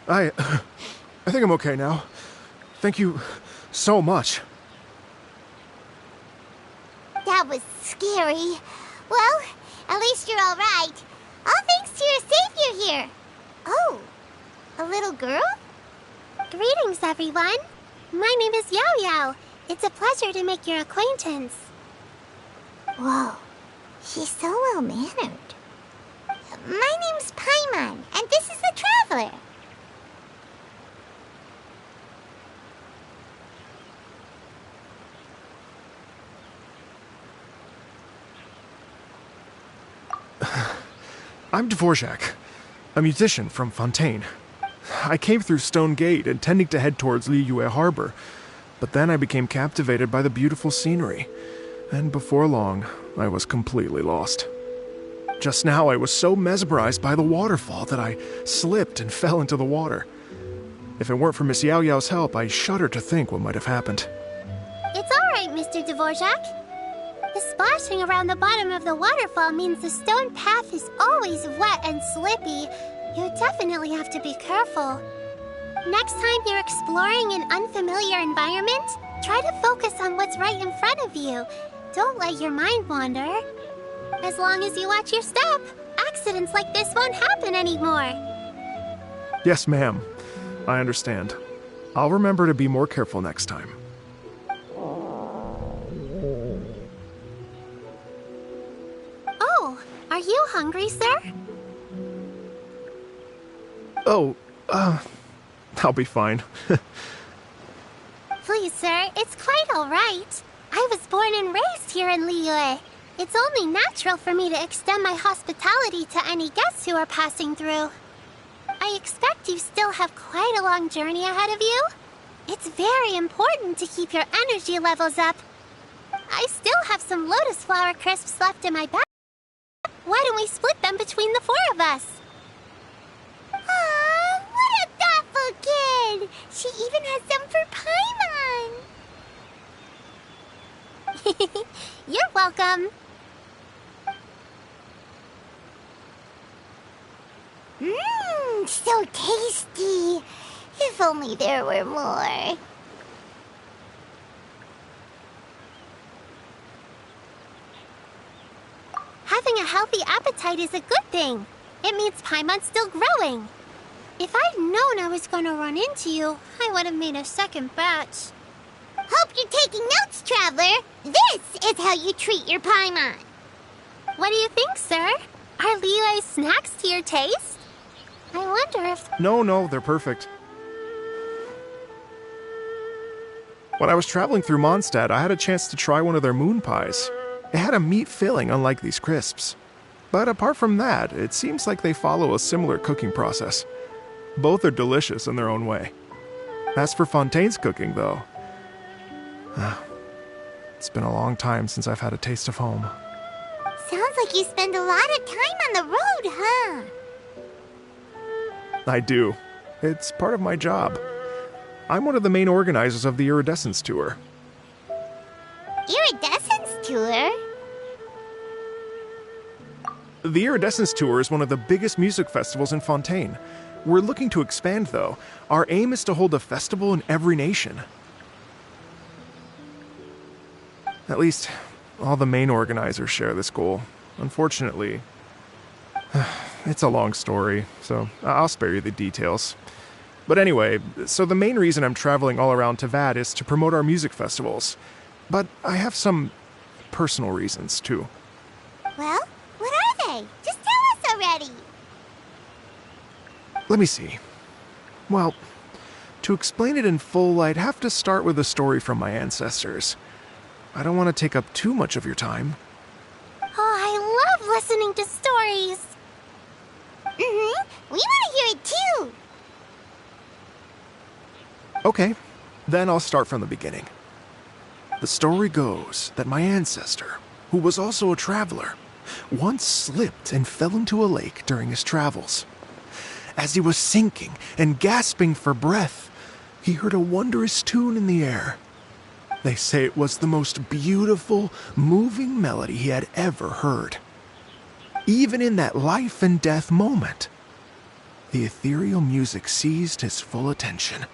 I think I'm okay now. Thank you so much. That was scary. Well, at least you're all right. All thanks to your savior here. Oh, a little girl? Greetings, everyone. My name is Yao Yao. It's a pleasure to make your acquaintance. Whoa, she's so well-mannered. My name's Paimon, and this is the Traveler. I'm Dvorak, a musician from Fontaine. I came through Stone Gate intending to head towards Liyue Harbor, but then I became captivated by the beautiful scenery, and before long, I was completely lost. Just now, I was so mesmerized by the waterfall that I slipped and fell into the water. If it weren't for Miss Yao Yao's help, I shudder to think what might have happened. It's all right, Mr. Dvorak. The splashing around the bottom of the waterfall means the stone path is always wet and slippy. You definitely have to be careful. Next time you're exploring an unfamiliar environment, try to focus on what's right in front of you. Don't let your mind wander. As long as you watch your step, accidents like this won't happen anymore. Yes, ma'am. I understand. I'll remember to be more careful next time. Oh, are you hungry, sir? Oh, I'll be fine. Please, sir, it's quite all right. I was born and raised here in Liyue. It's only natural for me to extend my hospitality to any guests who are passing through. I expect you still have quite a long journey ahead of you. It's very important to keep your energy levels up. I still have some lotus flower crisps left in my bag. Why don't we split them between the four of us? Aw, what a thoughtful kid! She even has some for Paimon! You're welcome. Mmm, so tasty! If only there were more. Having a healthy appetite is a good thing. It means Paimon's still growing. If I'd known I was going to run into you, I would have made a second batch. Hope you're taking notes, Traveler. This is how you treat your Paimon. What do you think, sir? Are Liyue's snacks to your taste? I wonder if... No, they're perfect. When I was traveling through Mondstadt, I had a chance to try one of their moon pies. It had a meat filling, unlike these crisps. But apart from that, it seems like they follow a similar cooking process. Both are delicious in their own way. As for Fontaine's cooking, though, it's been a long time since I've had a taste of home. Sounds like you spend a lot of time on the road, huh? I do. It's part of my job. I'm one of the main organizers of the Iridescence Tour. Iridescence Tour? The Iridescence Tour is one of the biggest music festivals in Fontaine. We're looking to expand, though. Our aim is to hold a festival in every nation. At least, all the main organizers share this goal. Unfortunately, it's a long story, so I'll spare you the details. But anyway, so the main reason I'm traveling all around Tavad is to promote our music festivals. But I have some personal reasons, too. Well, what are they? Just tell us already. Let me see. Well, to explain it in full, I'd have to start with a story from my ancestors. I don't want to take up too much of your time. Oh, I love listening to stories. We want to hear it too. Okay, then I'll start from the beginning. The story goes that my ancestor, who was also a traveler, once slipped and fell into a lake during his travels. As he was sinking and gasping for breath, he heard a wondrous tune in the air. They say it was the most beautiful, moving melody he had ever heard. Even in that life and death moment, the ethereal music seized his full attention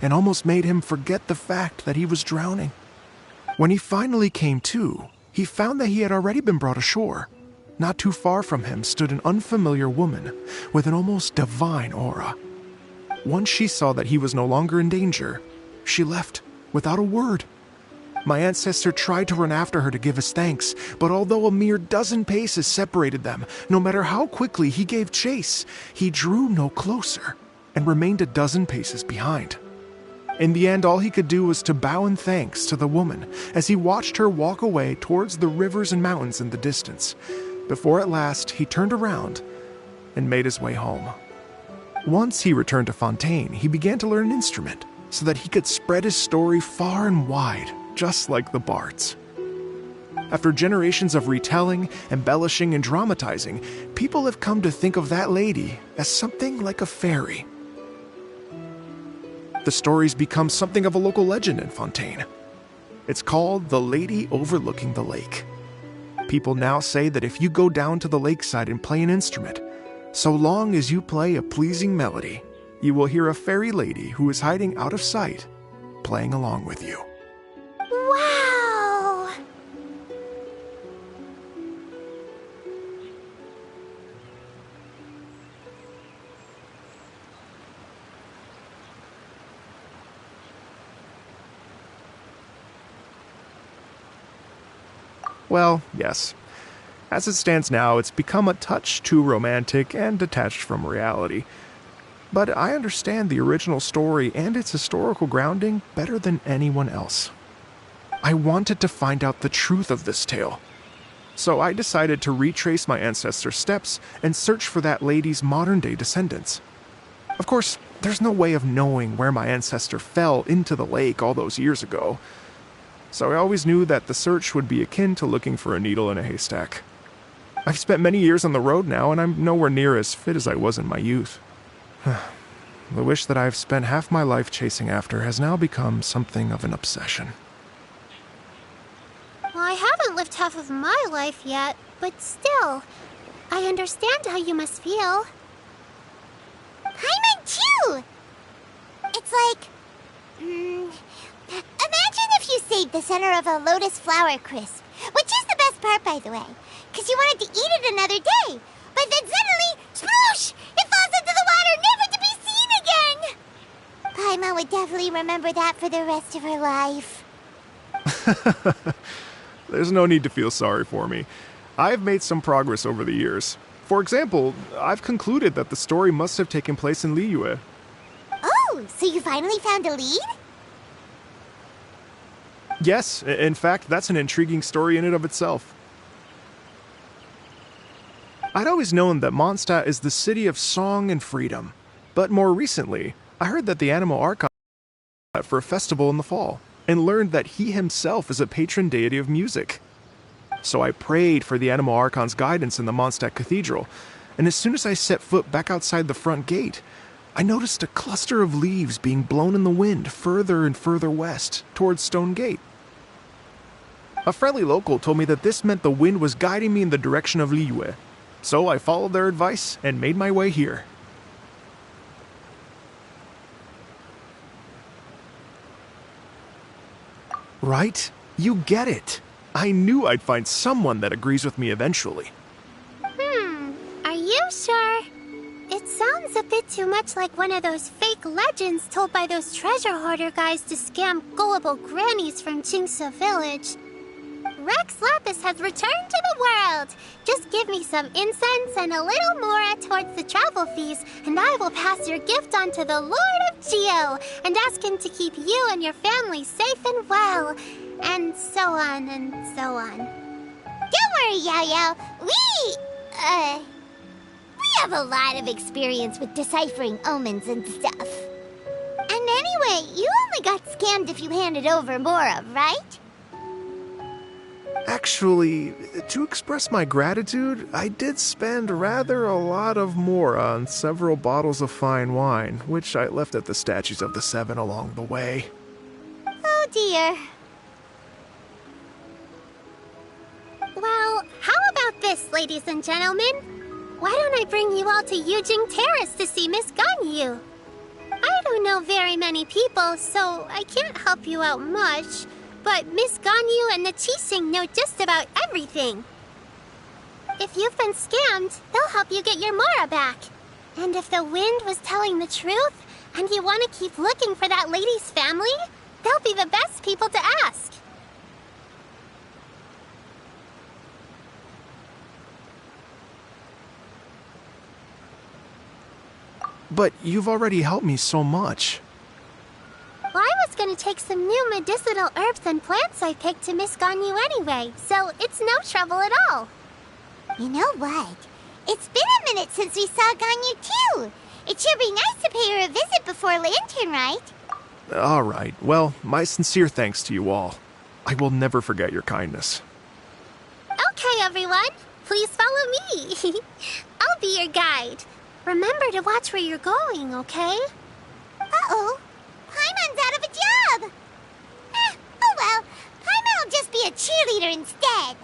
and almost made him forget the fact that he was drowning. When he finally came to, he found that he had already been brought ashore. Not too far from him stood an unfamiliar woman with an almost divine aura. Once she saw that he was no longer in danger, she left without a word. My ancestor tried to run after her to give his thanks, but although a mere dozen paces separated them, no matter how quickly he gave chase, he drew no closer and remained a dozen paces behind. In the end, all he could do was to bow in thanks to the woman as he watched her walk away towards the rivers and mountains in the distance, before at last he turned around and made his way home. Once he returned to Fontaine, he began to learn an instrument so that he could spread his story far and wide, just like the bards. After generations of retelling, embellishing, and dramatizing, people have come to think of that lady as something like a fairy. The story's become something of a local legend in Fontaine. It's called the Lady Overlooking the Lake. People now say that if you go down to the lakeside and play an instrument, so long as you play a pleasing melody, you will hear a fairy lady who is hiding out of sight, playing along with you. Wow! Well, yes. As it stands now, it's become a touch too romantic and detached from reality. But I understand the original story and its historical grounding better than anyone else. I wanted to find out the truth of this tale. So I decided to retrace my ancestors' steps and search for that lady's modern-day descendants. Of course, there's no way of knowing where my ancestor fell into the lake all those years ago. So I always knew that the search would be akin to looking for a needle in a haystack. I've spent many years on the road now, and I'm nowhere near as fit as I was in my youth. The wish that I've spent half my life chasing after has now become something of an obsession. Well, I haven't lived half of my life yet, but still, I understand how you must feel. Paimon too! It's like... imagine if you saved the center of a lotus flower crisp, which is the best part, by the way, because you wanted to eat it another day. But then suddenly, sploosh! It falls into the water, never to be seen again! Paimon would definitely remember that for the rest of her life. There's no need to feel sorry for me. I've made some progress over the years. For example, I've concluded that the story must have taken place in Liyue. Oh, so you finally found a lead? Yes, in fact, that's an intriguing story in and of itself. I'd always known that Mondstadt is the city of song and freedom, but more recently, I heard that the Animal Archon for a festival in the fall, and learned that he himself is a patron deity of music. So I prayed for the Animal Archon's guidance in the Mondstadt Cathedral, and as soon as I set foot back outside the front gate, I noticed a cluster of leaves being blown in the wind further and further west, towards Stone Gate. A friendly local told me that this meant the wind was guiding me in the direction of Liyue, so I followed their advice and made my way here. Right? You get it. I knew I'd find someone that agrees with me eventually. Are you sure? It sounds a bit too much like one of those fake legends told by those treasure hoarder guys to scam gullible grannies from Chingsa Village. Rex Lapis has returned to the world. Just give me some incense and a little more towards the travel fees, and I will pass your gift on to the Lord of Geo and ask him to keep you and your family safe and well. And so on and so on. Don't worry, Yao Yao. We have a lot of experience with deciphering omens and stuff. And anyway, you only got scammed if you handed over Mora, right? Actually, to express my gratitude, I did spend rather a lot of more on several bottles of fine wine, which I left at the statues of the Seven along the way. Oh dear. Well, how about this, ladies and gentlemen? Why don't I bring you all to Yujing Terrace to see Miss Ganyu? I don't know very many people, so I can't help you out much. But Miss Ganyu and the Qixing know just about everything. If you've been scammed, they'll help you get your Mora back. And if the wind was telling the truth, and you want to keep looking for that lady's family, they'll be the best people to ask. But you've already helped me so much. Well, I was going to take some new medicinal herbs and plants I picked to Miss Ganyu anyway, so it's no trouble at all. You know what? It's been a minute since we saw Ganyu too. It should be nice to pay her a visit before Lantern, right? All right. Well, my sincere thanks to you all. I will never forget your kindness. Okay, everyone. Please follow me. I'll be your guide. Remember to watch where you're going, okay? Uh-oh. Paimon's out of a job. Oh well. Paimon will just be a cheerleader instead.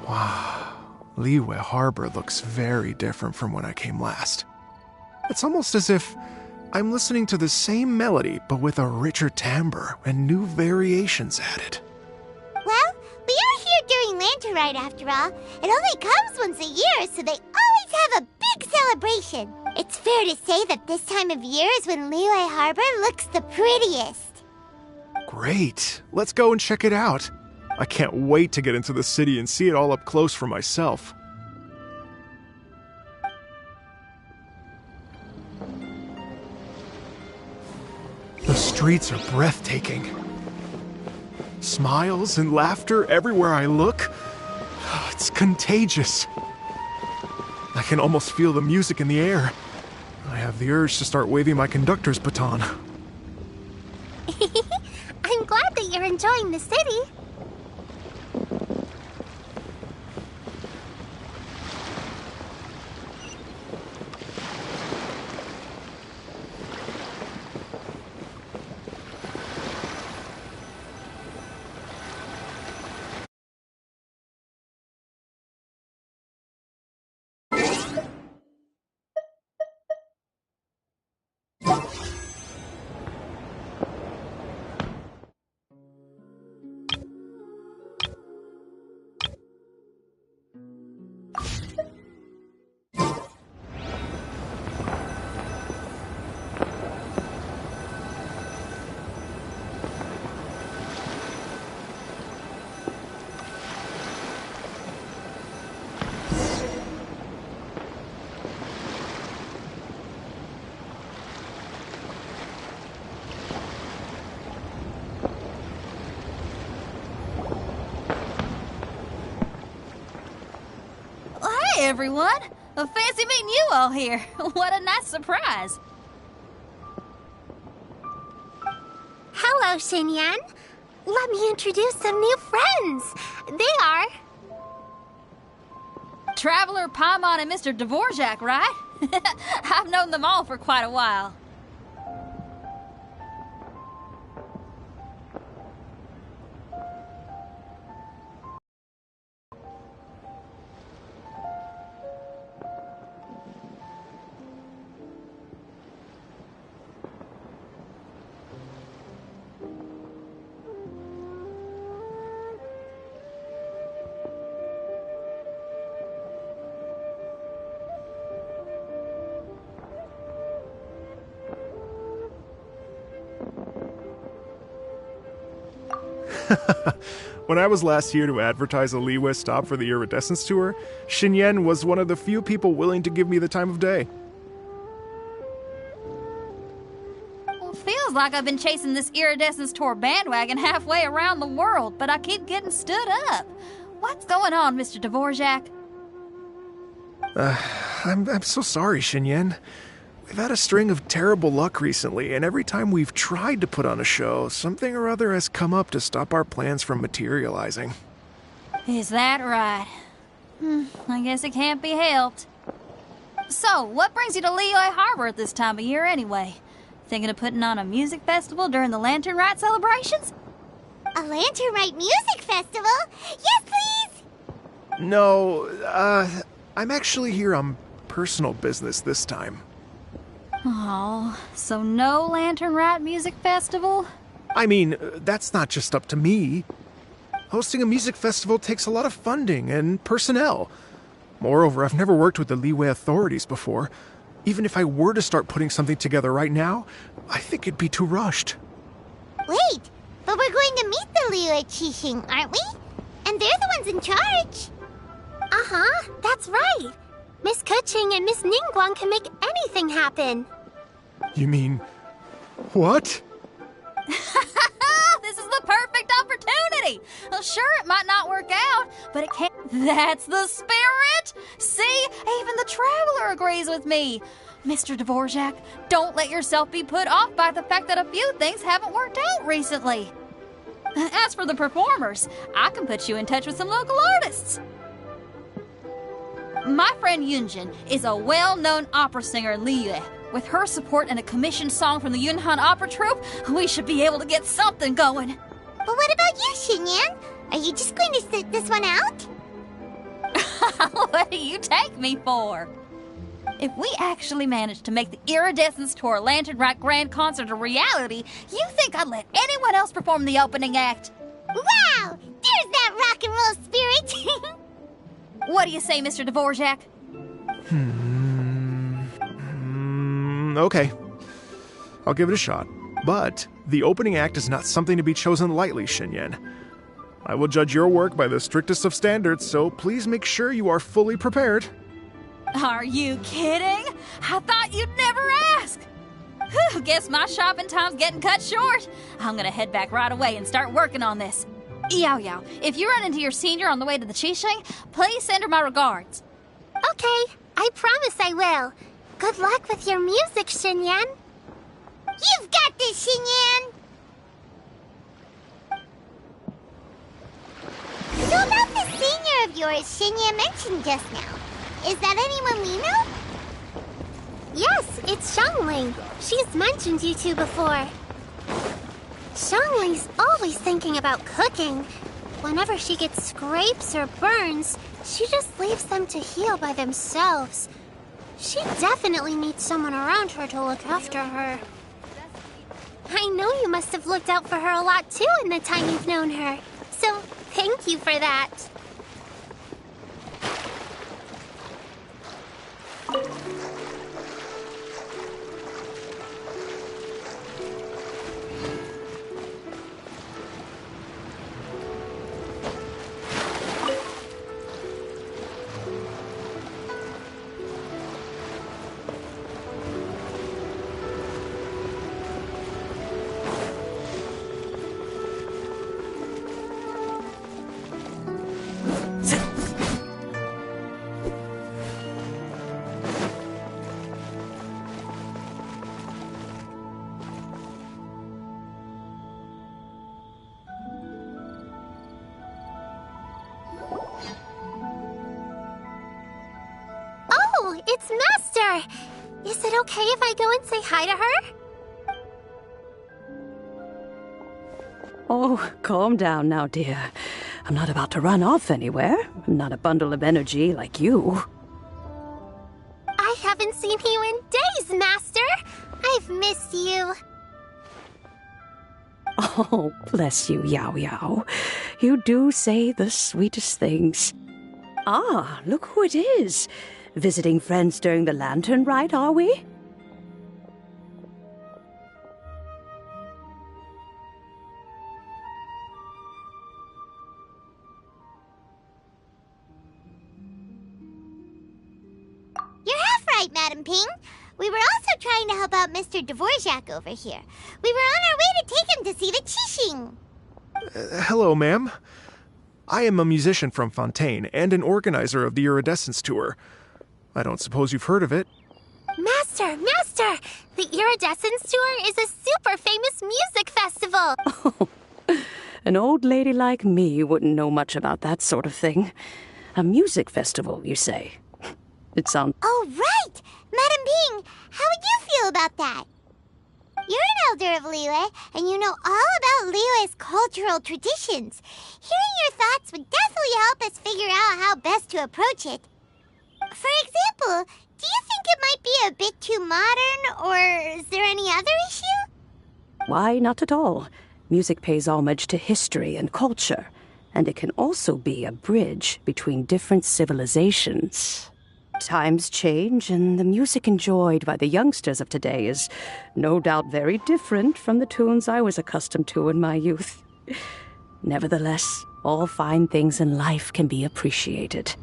Wow, Liyue Harbor looks very different from when I came last. It's almost as if I'm listening to the same melody, but with a richer timbre and new variations added. Well, we are here during Lantern Rite after all. It only comes once a year, so they always have a big celebration. It's fair to say that this time of year is when Liyue Harbor looks the prettiest. Great, let's go and check it out. I can't wait to get into the city and see it all up close for myself. The streets are breathtaking. Smiles and laughter everywhere I look. It's contagious. I can almost feel the music in the air. I have the urge to start waving my conductor's baton. I'm glad that you're enjoying the city. Hey, everyone! Fancy meeting you all here. What a nice surprise. Hello, Xinyan. Let me introduce some new friends. They are... Traveler, Paimon, and Mr. Dvorak, right? I've known them all for quite a while. When I was last here to advertise a Liyue stop for the Iridescence Tour, Xinyan was one of the few people willing to give me the time of day. Well, feels like I've been chasing this Iridescence Tour bandwagon halfway around the world, but I keep getting stood up. What's going on, Mr. Dvorak? I'm so sorry, Xinyan. We've had a string of terrible luck recently, and every time we've tried to put on a show, something or other has come up to stop our plans from materializing. Is that right? I guess it can't be helped. So, what brings you to Liyue Harbor at this time of year anyway? Thinking of putting on a music festival during the Lantern Rite celebrations? A Lantern Rite music festival? Yes, please! No, I'm actually here on personal business this time. Oh, so no Lantern Rite music festival? I mean, that's not just up to me. Hosting a music festival takes a lot of funding and personnel. Moreover, I've never worked with the Liyue authorities before. Even if I were to start putting something together right now, I think it'd be too rushed. Wait, but we're going to meet the Liyue Qixing, aren't we? And they're the ones in charge. Uh-huh, that's right. Miss Kuching and Miss Ningguang can make anything happen. You mean... what? This is the perfect opportunity! Well, sure, it might not work out, but it can't. That's the spirit! See, even the Traveler agrees with me. Mr. Dvorak, don't let yourself be put off by the fact that a few things haven't worked out recently. As for the performers, I can put you in touch with some local artists. My friend Yunjin is a well-known opera singer in Liyue. With her support and a commissioned song from the Yunhan Opera Troupe, we should be able to get something going. But what about you, Xinyan? Are you just going to sit this one out? What do you take me for? If we actually manage to make the Iridescence Tour Lantern Rite Grand Concert a reality, you think I'd let anyone else perform the opening act? Wow! There's that rock and roll spirit! What do you say, Mr. Dvorak? Okay. I'll give it a shot. But the opening act is not something to be chosen lightly, Xinyan. I will judge your work by the strictest of standards, so please make sure you are fully prepared. Are you kidding? I thought you'd never ask. Whew, guess my shopping time's getting cut short. I'm gonna head back right away and start working on this. Yao Yao, if you run into your senior on the way to the Qixing, please send her my regards. Okay, I promise I will. Good luck with your music, Xinyan. You've got this, Xinyan! So about the senior of yours Xinyan mentioned just now, is that anyone we know? Yes, it's Xiangling. She's mentioned you two before. Xiangling's always thinking about cooking. Whenever she gets scrapes or burns, she just leaves them to heal by themselves. She definitely needs someone around her to look after her. I know you must have looked out for her a lot too in the time you've known her. So, thank you for that. It's Master! Is it okay if I go and say hi to her? Oh, calm down now, dear. I'm not about to run off anywhere. I'm not a bundle of energy like you. I haven't seen you in days, Master! I've missed you. Oh, bless you, Yao Yao. You do say the sweetest things. Ah, look who it is. Visiting friends during the lantern rite, are we? You're half right, Madam Ping. We were also trying to help out Mr. Dvorak over here. We were on our way to take him to see the Qixing. Hello, ma'am. I am a musician from Fontaine and an organizer of the Iridescence Tour. I don't suppose you've heard of it. Master! Master! The Iridescence Tour is a super famous music festival! An old lady like me wouldn't know much about that sort of thing. A music festival, you say? It sounds... Oh, right! Madam Ping, how would you feel about that? You're an elder of Liyue, and you know all about Liyue's cultural traditions. Hearing your thoughts would definitely help us figure out how best to approach it. For example, do you think it might be a bit too modern, or is there any other issue? Why, not at all. Music pays homage to history and culture, and it can also be a bridge between different civilizations. Times change, and the music enjoyed by the youngsters of today is no doubt very different from the tunes I was accustomed to in my youth. Nevertheless, all fine things in life can be appreciated.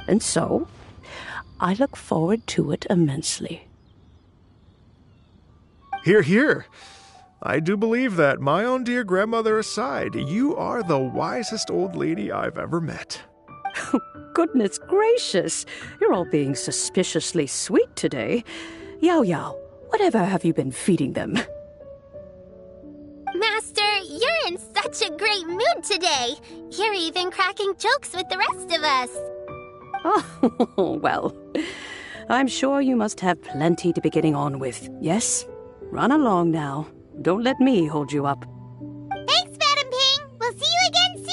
And so, I look forward to it immensely. Hear, hear. I do believe that, my own dear grandmother aside, you are the wisest old lady I've ever met. Goodness gracious, you're all being suspiciously sweet today. Yao Yao, whatever have you been feeding them? Master, you're in such a great mood today. You're even cracking jokes with the rest of us. Oh, well, I'm sure you must have plenty to be getting on with. Yes? Run along now. Don't let me hold you up. Thanks, Madam Ping. We'll see you again soon.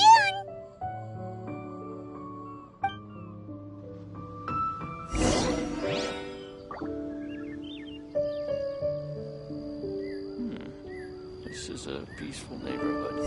This is a peaceful neighborhood.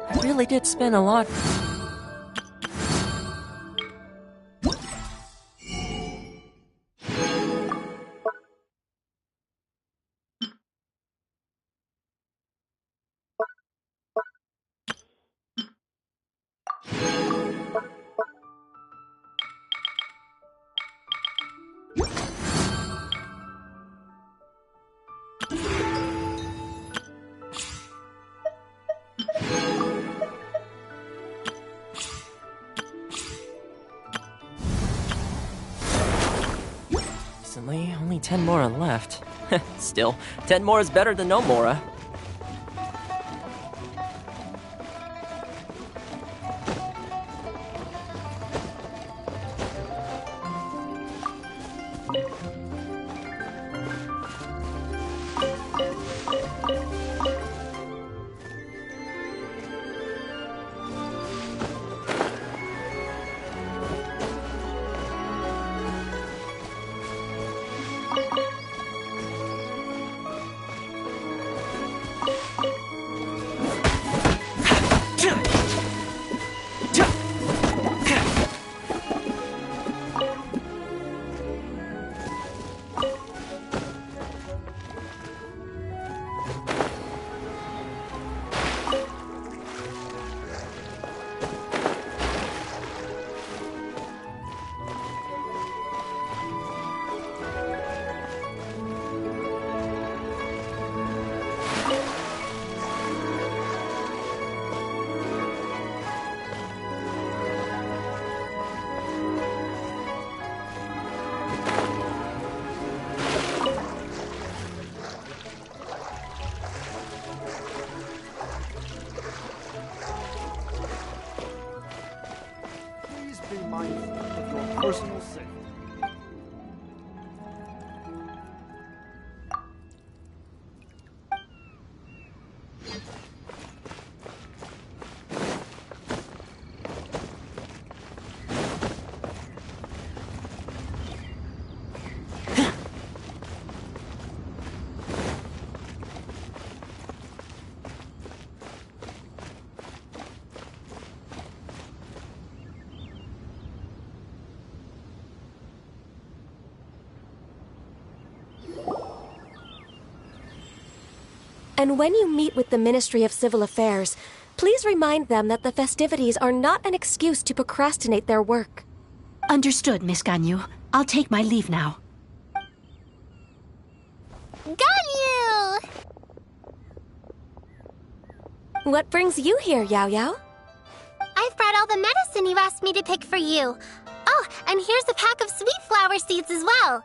I really did spend a lot. Recently, only 10 Mora left. Still, 10 more is better than no Mora. mindful of your personal safety. And when you meet with the Ministry of Civil Affairs, please remind them that the festivities are not an excuse to procrastinate their work. Understood, Miss Ganyu. I'll take my leave now. Ganyu! What brings you here, Yao Yao? I've brought all the medicine you asked me to pick for you. Oh, and here's a pack of sweet flower seeds as well.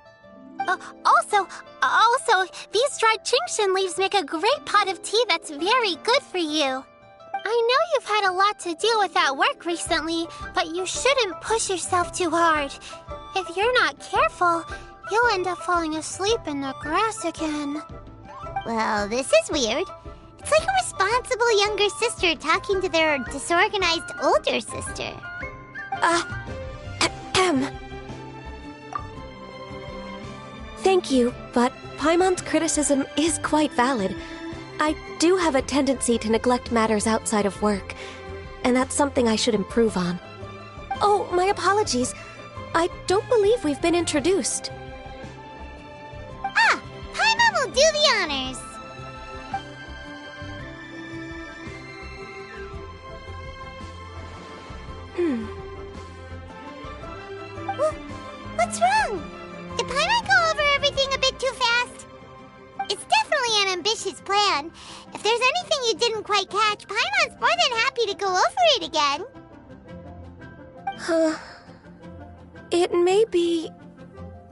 Also, these dried Genshin leaves make a great pot of tea that's very good for you. I know you've had a lot to deal with at work recently, but you shouldn't push yourself too hard. If you're not careful, you'll end up falling asleep in the grass again. Well, this is weird. It's like a responsible younger sister talking to their disorganized older sister. Thank you, but Paimon's criticism is quite valid. I do have a tendency to neglect matters outside of work, and that's something I should improve on. Oh, my apologies. I don't believe we've been introduced. Paimon will do the honors. What's wrong? Did Paimon go over everything a bit too fast? It's definitely an ambitious plan. If there's anything you didn't quite catch, Paimon's more than happy to go over it again. It may be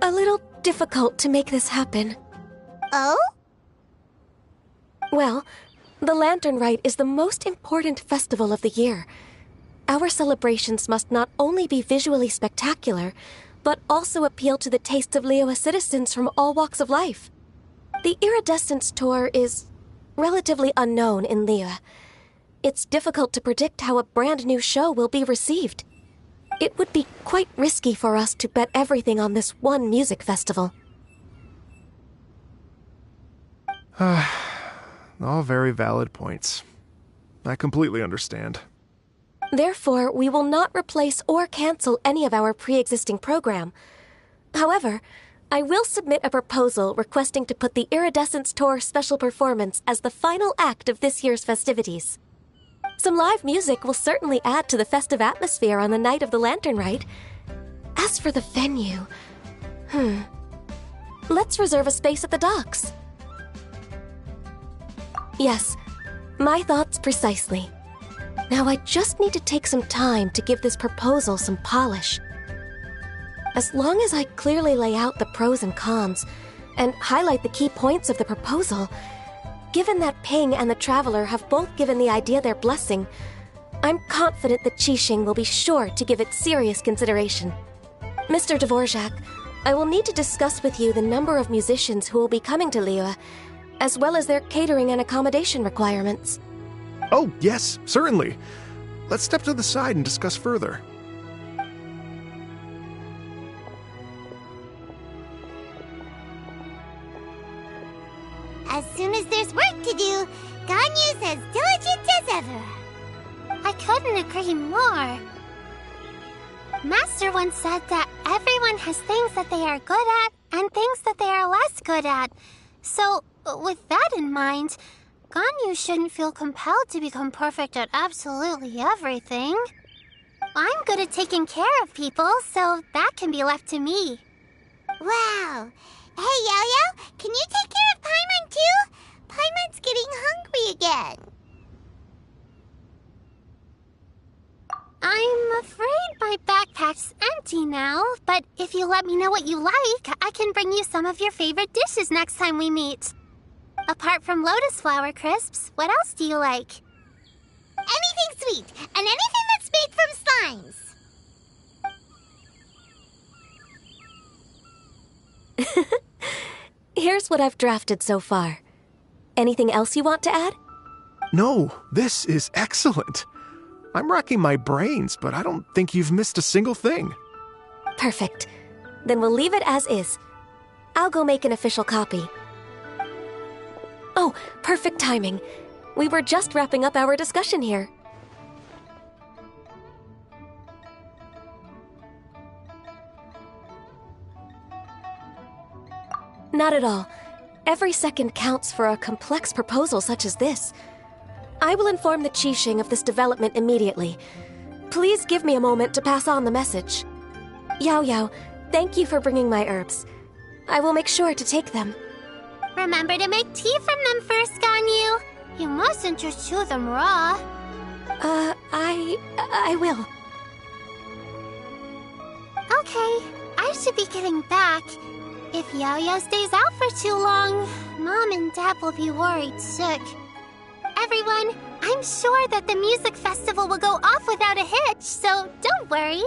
a little difficult to make this happen. Oh? Well, the Lantern Rite is the most important festival of the year. Our celebrations must not only be visually spectacular, but also appeal to the tastes of Liyue citizens from all walks of life. The Iridescence Tour is relatively unknown in Liyue. It's difficult to predict how a brand new show will be received. It would be quite risky for us to bet everything on this one music festival. All very valid points. I completely understand. Therefore, we will not replace or cancel any of our pre-existing program. However, I will submit a proposal requesting to put the Iridescence Tour special performance as the final act of this year's festivities. Some live music will certainly add to the festive atmosphere on the night of the Lantern Rite. As for the venue, let's reserve a space at the docks. Yes, my thoughts precisely. Now I just need to take some time to give this proposal some polish. As long as I clearly lay out the pros and cons, and highlight the key points of the proposal, given that Ping and the Traveler have both given the idea their blessing, I'm confident that Qixing will be sure to give it serious consideration. Mr. Dvorak, I will need to discuss with you the number of musicians who will be coming to Liyue, as well as their catering and accommodation requirements. Oh, yes, certainly. Let's step to the side and discuss further. As soon as there's work to do, Ganyu's as diligent as ever. I couldn't agree more. Master once said that everyone has things that they are good at and things that they are less good at. So, with that in mind, Ganyu shouldn't feel compelled to become perfect at absolutely everything. I'm good at taking care of people, so that can be left to me. Wow. Hey, Yo-Yo, can you take care of Paimon too? Paimon's getting hungry again. I'm afraid my backpack's empty now, but if you let me know what you like, I can bring you some of your favorite dishes next time we meet. Apart from lotus flower crisps, what else do you like? Anything sweet, and anything that's made from slimes. Here's what I've drafted so far. Anything else you want to add? No, this is excellent. I'm racking my brains, but I don't think you've missed a single thing. Perfect. Then we'll leave it as is. I'll go make an official copy. Oh, perfect timing. We were just wrapping up our discussion here. Not at all. Every second counts for a complex proposal such as this. I will inform the Qixing of this development immediately. Please give me a moment to pass on the message. Yao Yao, thank you for bringing my herbs. I will make sure to take them. Remember to make tea from them first, Ganyu. You mustn't just chew them raw. I will. Okay, I should be getting back. If Yao Yao stays out for too long, Mom and Dad will be worried sick. Everyone, I'm sure that the music festival will go off without a hitch, so don't worry.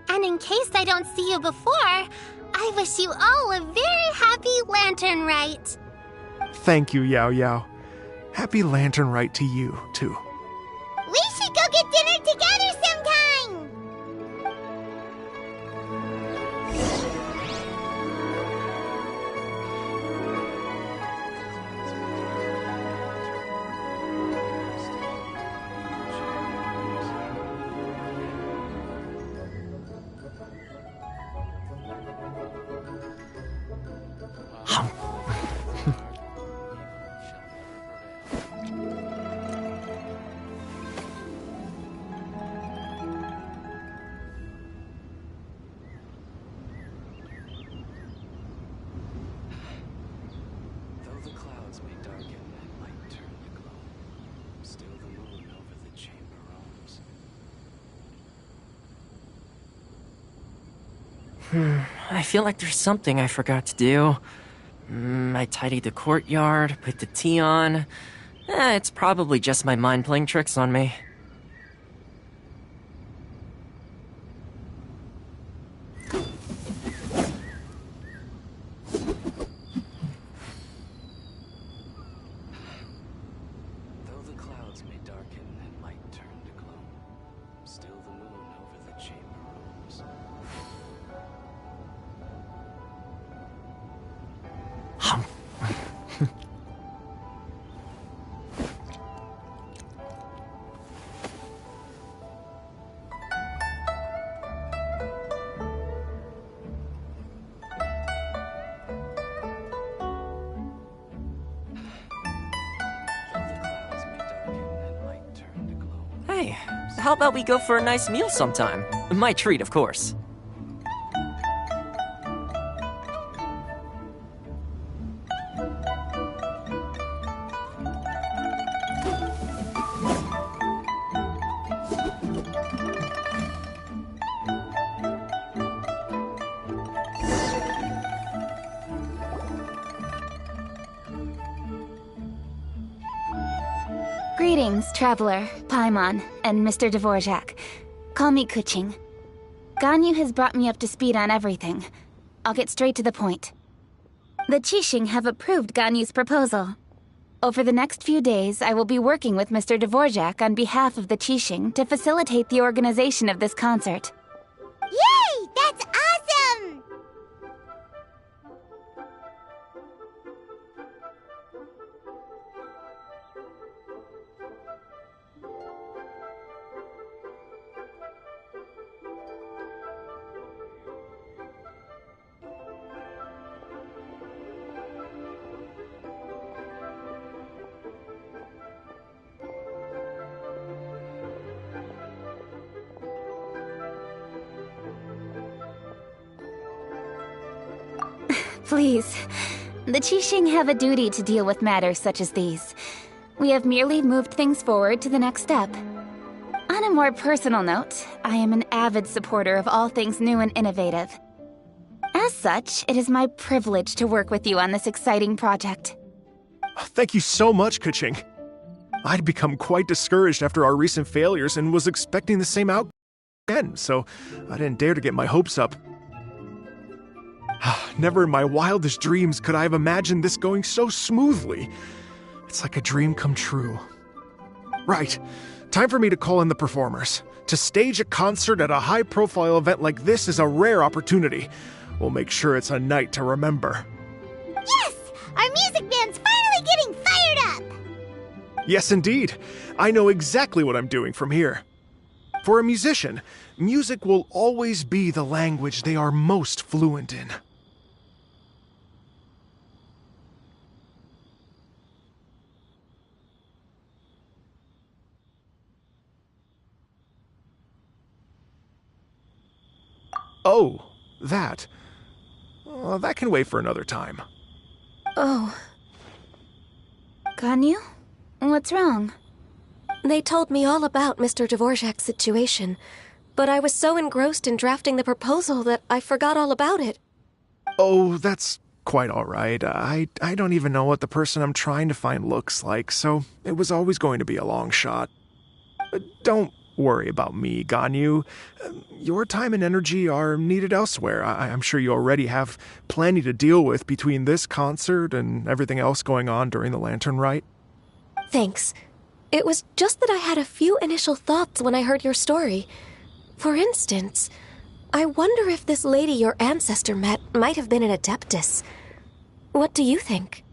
And in case I don't see you before, I wish you all a very happy Lantern Rite. Thank you, Yao Yao. Happy Lantern Rite to you, too. We should go get dinner together sometime! I feel like there's something I forgot to do. I tidied the courtyard, put the tea on. It's probably just my mind playing tricks on me. Though the clouds may darken and light turn to gloom, still the moon over the chamber roams. Hey, how about we go for a nice meal sometime? My treat, of course. Greetings, Traveler, Paimon, and Mr. Dvorak. Call me Kuching. Ganyu has brought me up to speed on everything. I'll get straight to the point. The Qixing have approved Ganyu's proposal. Over the next few days, I will be working with Mr. Dvorak on behalf of the Qixing to facilitate the organization of this concert. Yay! That's awesome! Please. The Qixing have a duty to deal with matters such as these. We have merely moved things forward to the next step. On a more personal note, I am an avid supporter of all things new and innovative. As such, it is my privilege to work with you on this exciting project. Thank you so much, Kuching. I'd become quite discouraged after our recent failures and was expecting the same outcome again, so I didn't dare to get my hopes up. Never in my wildest dreams could I have imagined this going so smoothly. It's like a dream come true. Right. Time for me to call in the performers. To stage a concert at a high-profile event like this is a rare opportunity. We'll make sure it's a night to remember. Yes! Our music band's finally getting fired up! Yes, indeed. I know exactly what I'm doing from here. For a musician, music will always be the language they are most fluent in. Oh, that. That can wait for another time. Oh, Ganyu? What's wrong? they told me all about Mr. Dvorak's situation, but I was so engrossed in drafting the proposal that I forgot all about it. Oh, that's quite all right. I don't even know what the person I'm trying to find looks like, so it was always going to be a long shot. Don't worry about me, Ganyu. Your time and energy are needed elsewhere. I'm sure you already have plenty to deal with between this concert and everything else going on during the Lantern Rite. Thanks. It was just that I had a few initial thoughts when I heard your story. For instance, I wonder if this lady your ancestor met might have been an Adeptus. What do you think?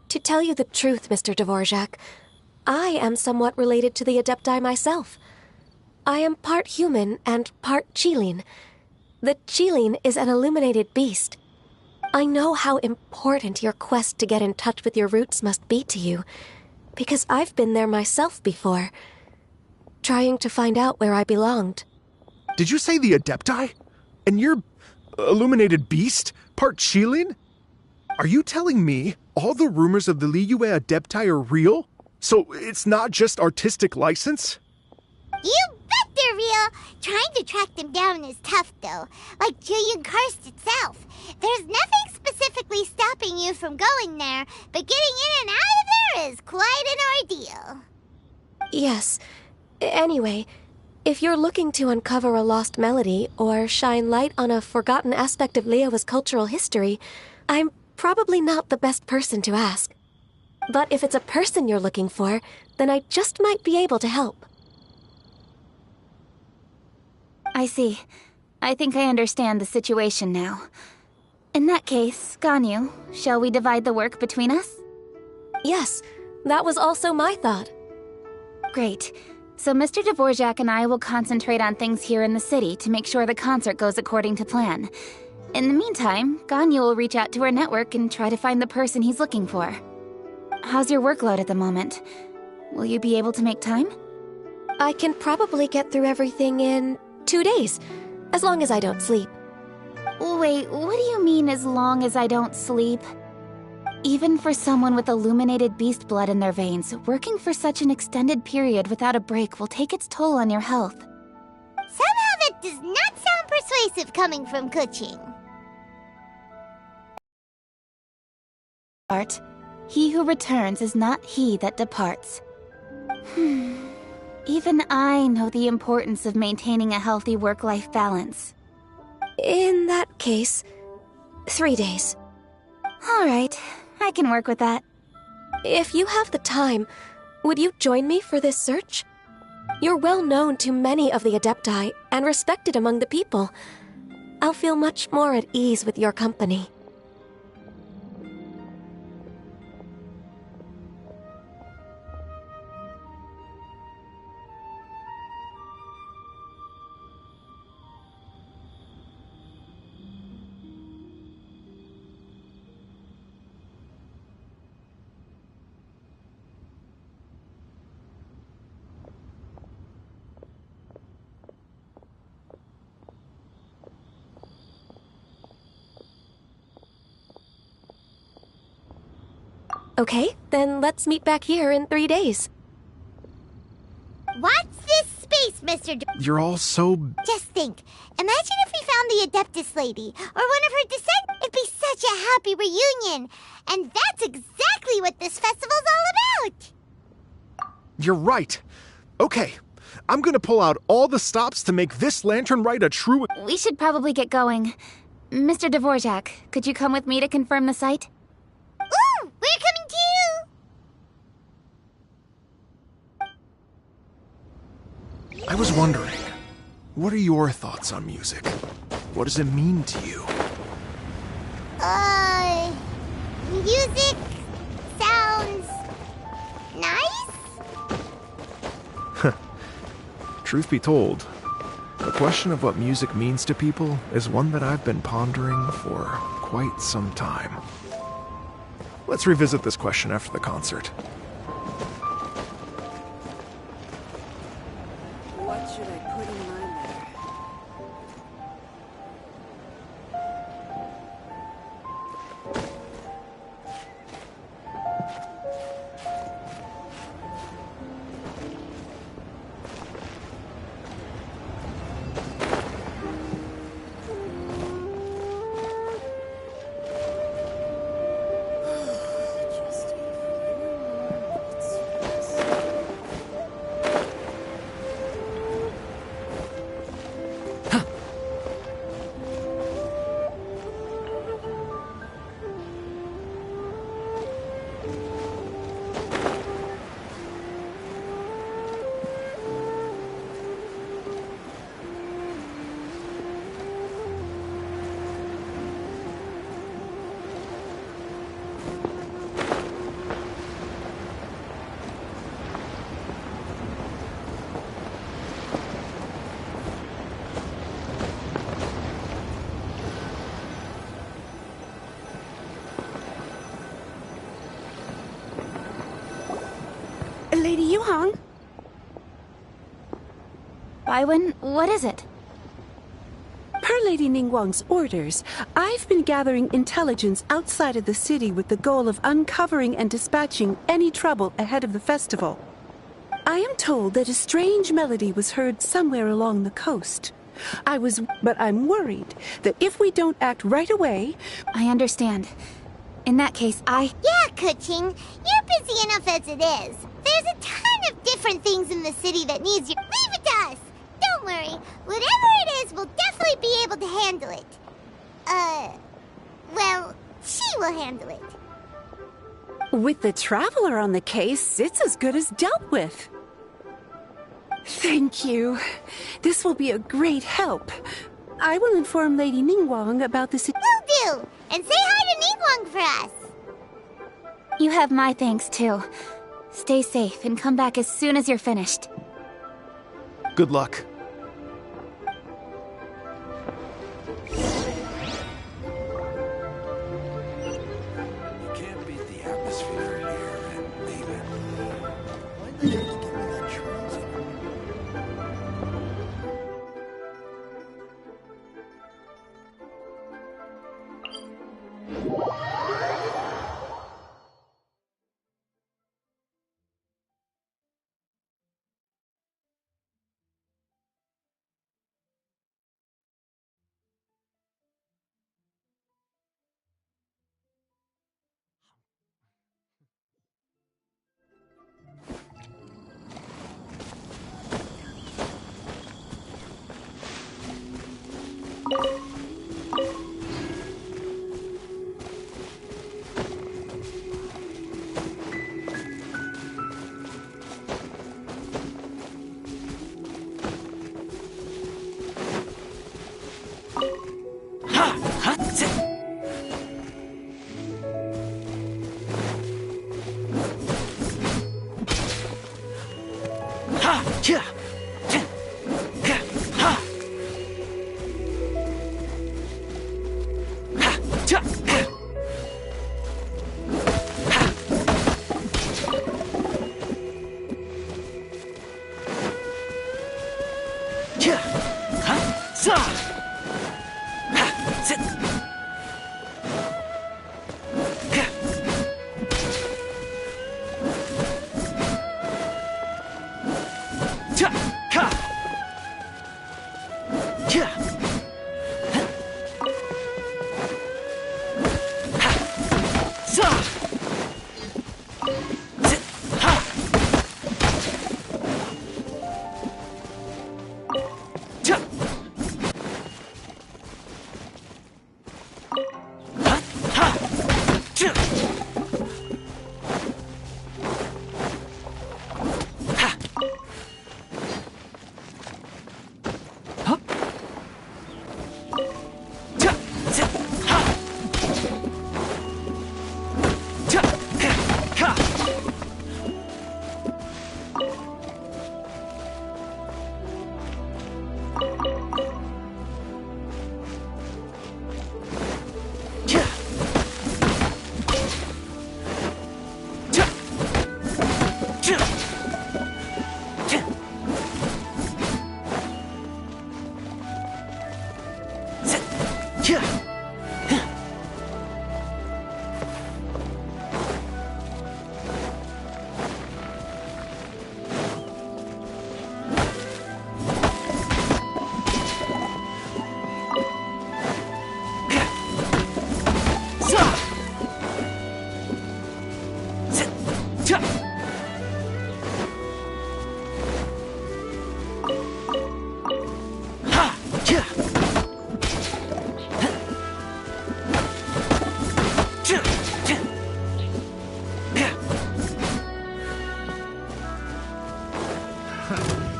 To tell you the truth, Mr. Dvorak, I am somewhat related to the Adepti myself. I am part human and part Qilin. The Qilin is an illuminated beast. I know how important your quest to get in touch with your roots must be to you, because I've been there myself before, trying to find out where I belonged. Did you say the Adepti? And you're illuminated beast? Part Qilin? Are you telling me all the rumors of the Liyue Adepti are real? So it's not just artistic license? You bet they're real! Trying to track them down is tough, though. Like Julian Karst itself. There's nothing specifically stopping you from going there, but getting in and out of there is quite an ordeal. Yes. Anyway, if you're looking to uncover a lost melody or shine light on a forgotten aspect of Liyue's cultural history, I'm probably not the best person to ask. But if it's a person you're looking for, then I just might be able to help. I see. I think I understand the situation now. In that case, Ganyu, shall we divide the work between us? Yes, that was also my thought. Great. So Mr. Dvorak and I will concentrate on things here in the city to make sure the concert goes according to plan. In the meantime, Ganyu will reach out to our network and try to find the person he's looking for. How's your workload at the moment? Will you be able to make time? I can probably get through everything in 2 days, as long as I don't sleep. Wait, what do you mean as long as I don't sleep? Even for someone with illuminated beast blood in their veins, working for such an extended period without a break will take its toll on your health. Somehow that does not sound persuasive coming from Kuching. He who returns is not he that departs. Even I know the importance of maintaining a healthy work-life balance. In that case, 3 days. All right, I can work with that. If you have the time, would you join me for this search? You're well known to many of the Adepti and respected among the people. I'll feel much more at ease with your company. Okay, then let's meet back here in 3 days. What's this space, Mr. You're all so... Just think. Imagine if we found the Adeptus lady, or one of her descendants. It'd be such a happy reunion. And that's exactly what this festival's all about. You're right. Okay, I'm gonna pull out all the stops to make this lantern ride a true... We should probably get going. Mr. Dvorak, could you come with me to confirm the site? Ooh, we're coming too! I was wondering, what are your thoughts on music? What does it mean to you? Music sounds nice? Truth be told, the question of what music means to people is one that I've been pondering for quite some time. Let's revisit this question after the concert. What should I put in my letter? Lady Yuhang? Baiwen, what is it? Per Lady Ningguang's orders, I've been gathering intelligence outside of the city with the goal of uncovering and dispatching any trouble ahead of the festival. I am told that a strange melody was heard somewhere along the coast. But I'm worried that if we don't act right away... I understand. In that case, Yeah, Kuching, you're busy enough as it is. There's a ton of different things in the city that needs you. Leave it to us! Don't worry. Whatever it is, we'll definitely be able to handle it. Well, she will handle it. With the Traveler on the case, it's as good as dealt with. Thank you. This will be a great help. I will inform Lady Ningguang about the situation. Will do! And say hi to Ningguang for us! you have my thanks too. Stay safe and come back as soon as you're finished. Good luck.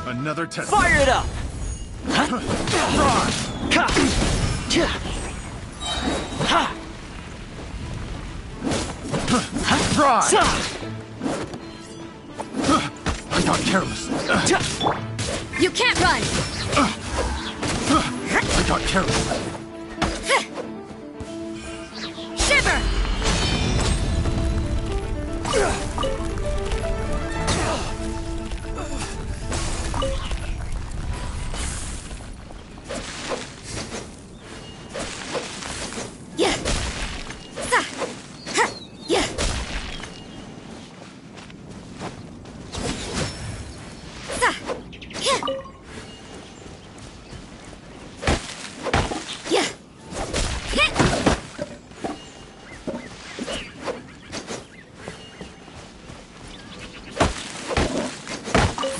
Another test. Fire it up! I got careless. You can't run! I got careless. Shiver! Yeah. Sa. Ha. Yeah. Sa. Yeah. Yeah. Hit.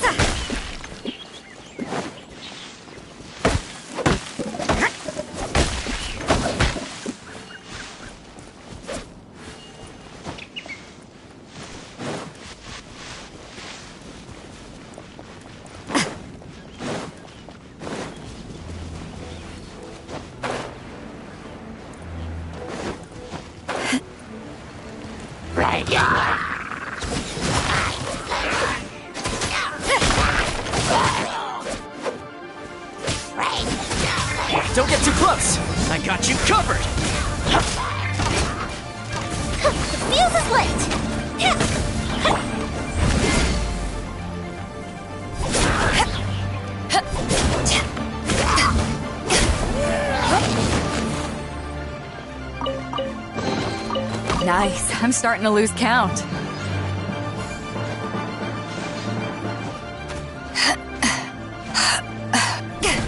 Sa. Don't get too close! I got you covered! The fuse is lit! Nice. I'm starting to lose count.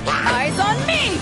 Eyes on me!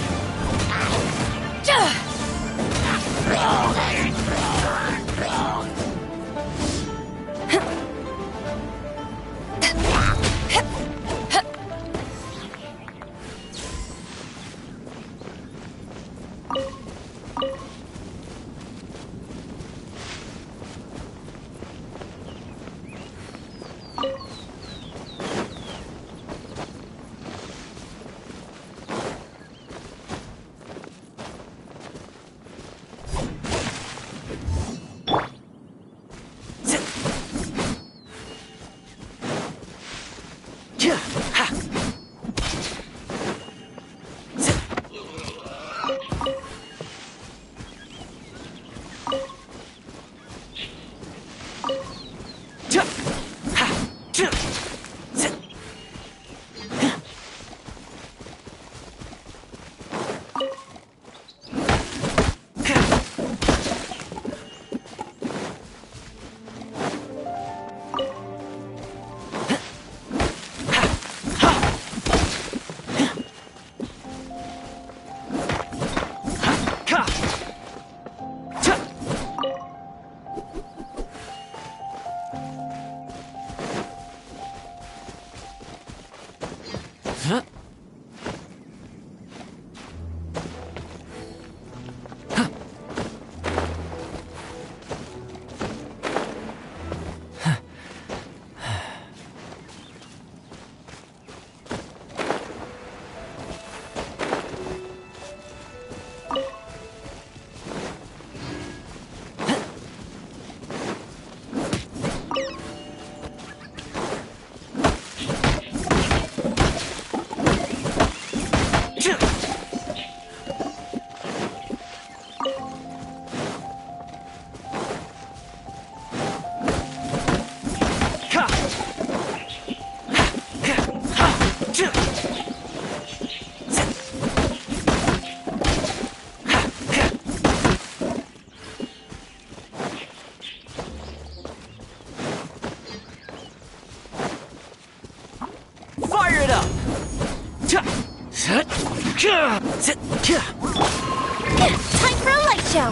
Time for a light show!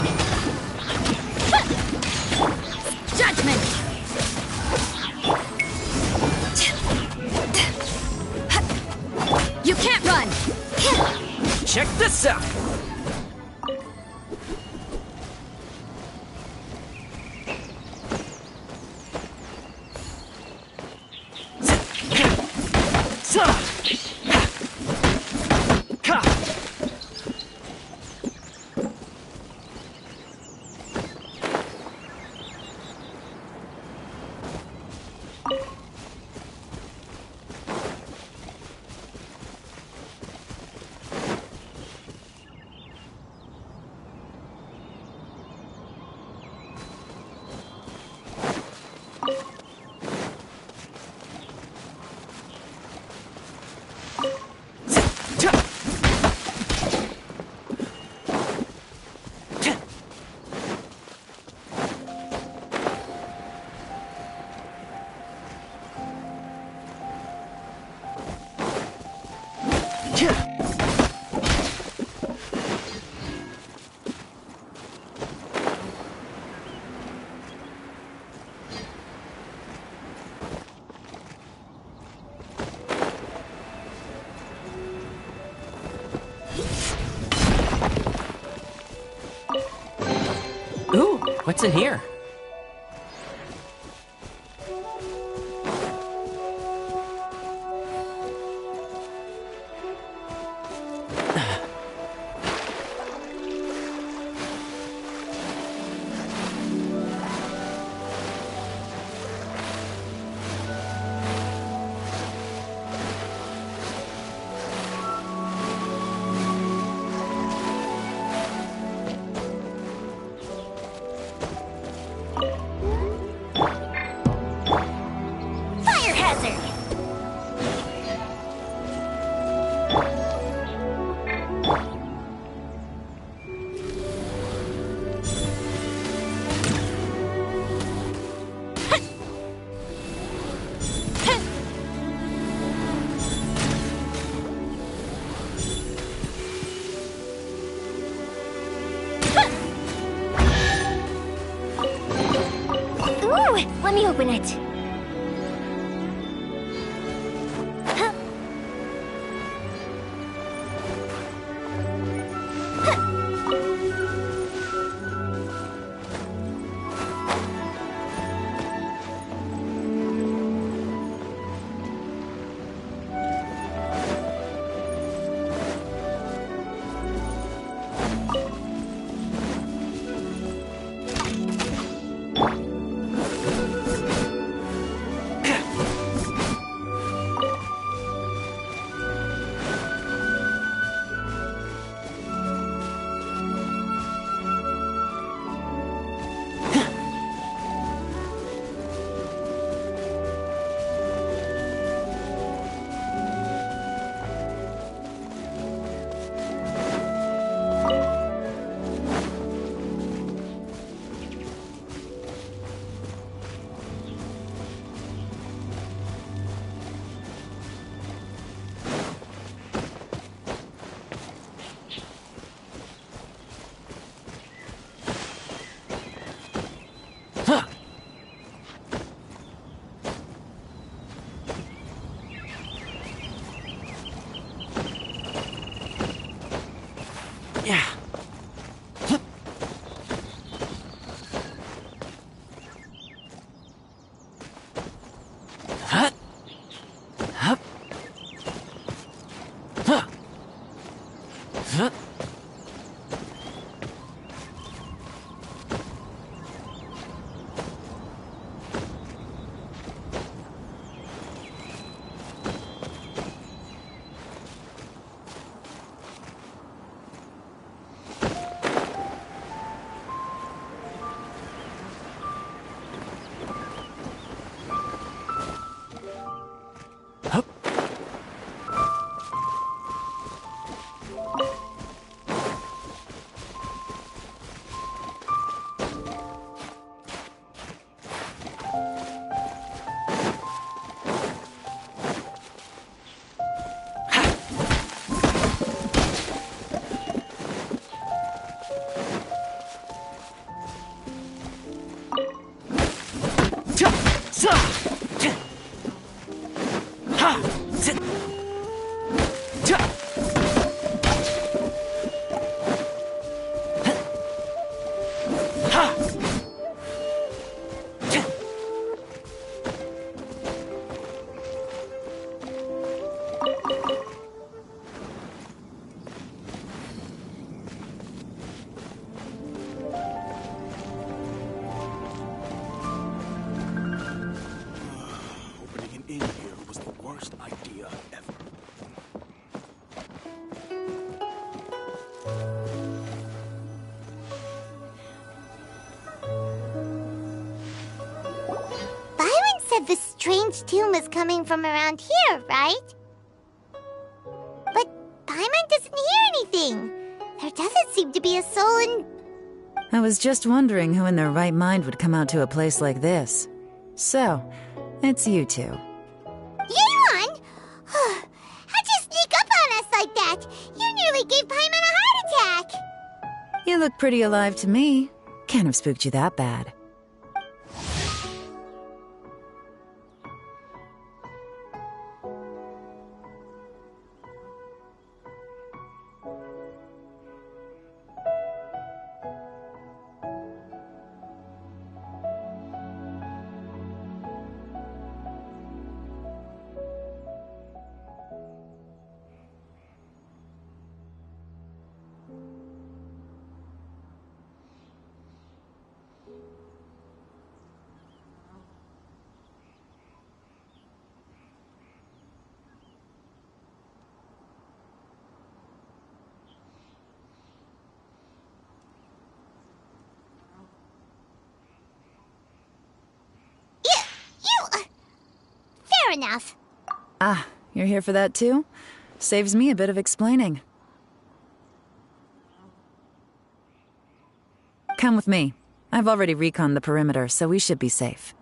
Judgment! You can't run! Check this out! Ooh, what's in here? Fire hazard! Ooh, let me open it. Opening an inn here was the worst idea ever. Byron said the strange tune was coming from around here, right? But Paimon doesn't hear anything. There doesn't seem to be a soul in... I was just wondering who in their right mind would come out to a place like this. So, it's you two. Yeon! How'd you sneak up on us like that? You nearly gave Paimon a heart attack! You look pretty alive to me. Can't have spooked you that bad. Fair enough. Ah, you're here for that too? Saves me a bit of explaining. Come with me. I've already reconned the perimeter, so we should be safe.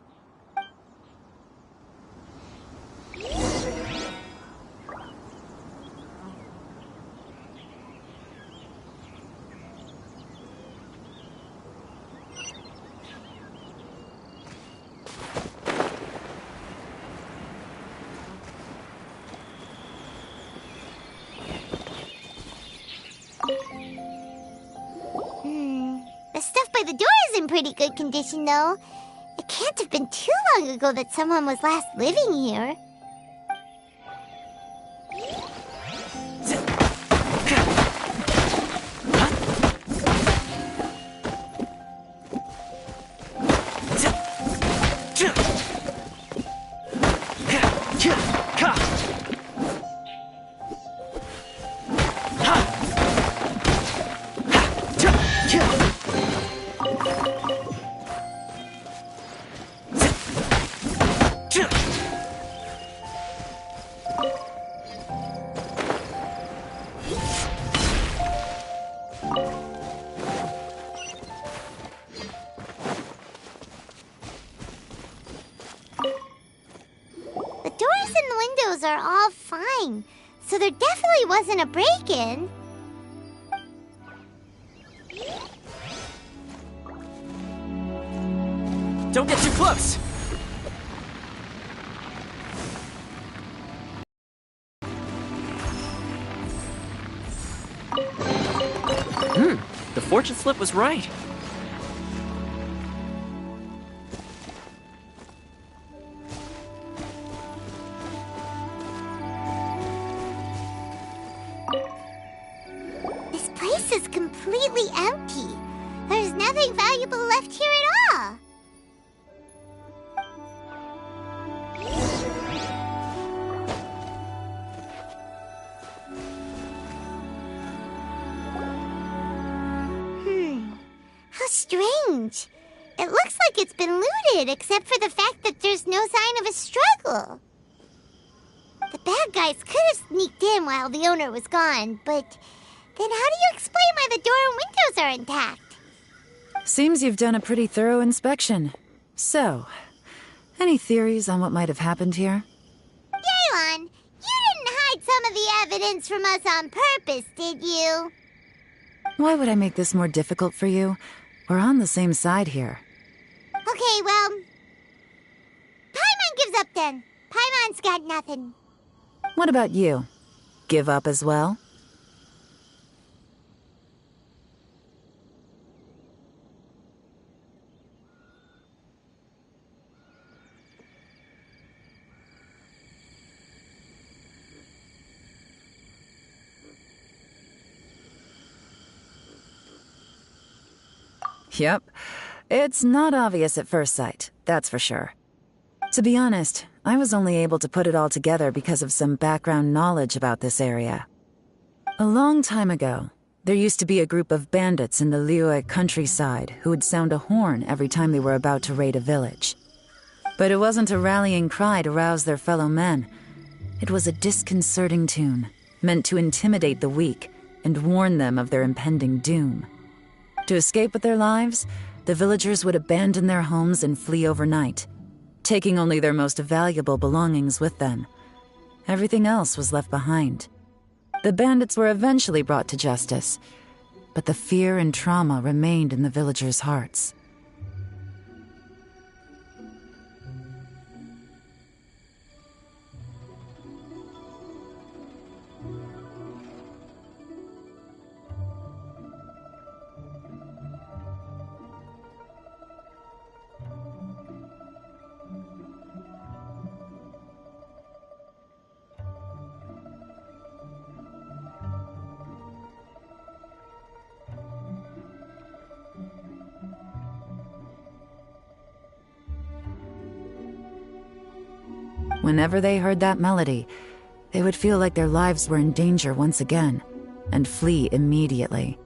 The stuff by the door is in pretty good condition, though. It can't have been too long ago that someone was last living here. Are all fine, so there definitely wasn't a break-in. Don't get too close! The fortune slip was right. Is completely empty. There's nothing valuable left here at all. How strange. It looks like it's been looted, except for the fact that there's no sign of a struggle. The bad guys could have sneaked in while the owner was gone, but... then how do you explain why the door and windows are intact? Seems you've done a pretty thorough inspection. So, any theories on what might have happened here? Yeon, you didn't hide some of the evidence from us on purpose, did you? Why would I make this more difficult for you? We're on the same side here. Okay, well... done. Paimon's got nothing. What about you? Give up as well? Yep. It's not obvious at first sight, that's for sure. To be honest, I was only able to put it all together because of some background knowledge about this area. A long time ago, there used to be a group of bandits in the Liyue countryside who would sound a horn every time they were about to raid a village. But it wasn't a rallying cry to rouse their fellow men. It was a disconcerting tune, meant to intimidate the weak and warn them of their impending doom. To escape with their lives, the villagers would abandon their homes and flee overnight, taking only their most valuable belongings with them. Everything else was left behind. The bandits were eventually brought to justice, but the fear and trauma remained in the villagers' hearts. Whenever they heard that melody, they would feel like their lives were in danger once again, and flee immediately.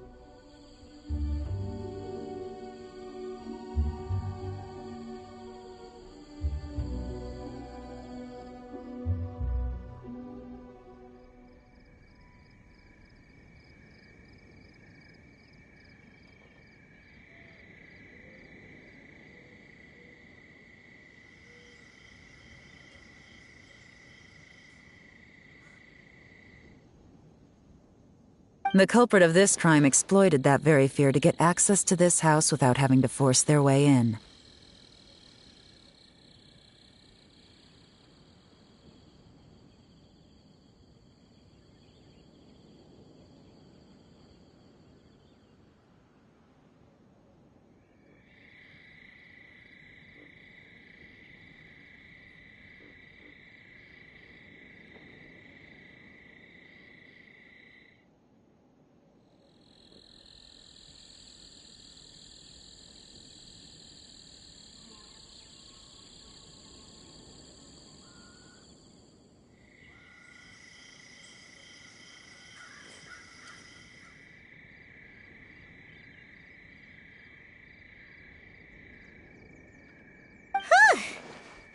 The culprit of this crime exploited that very fear to get access to this house without having to force their way in.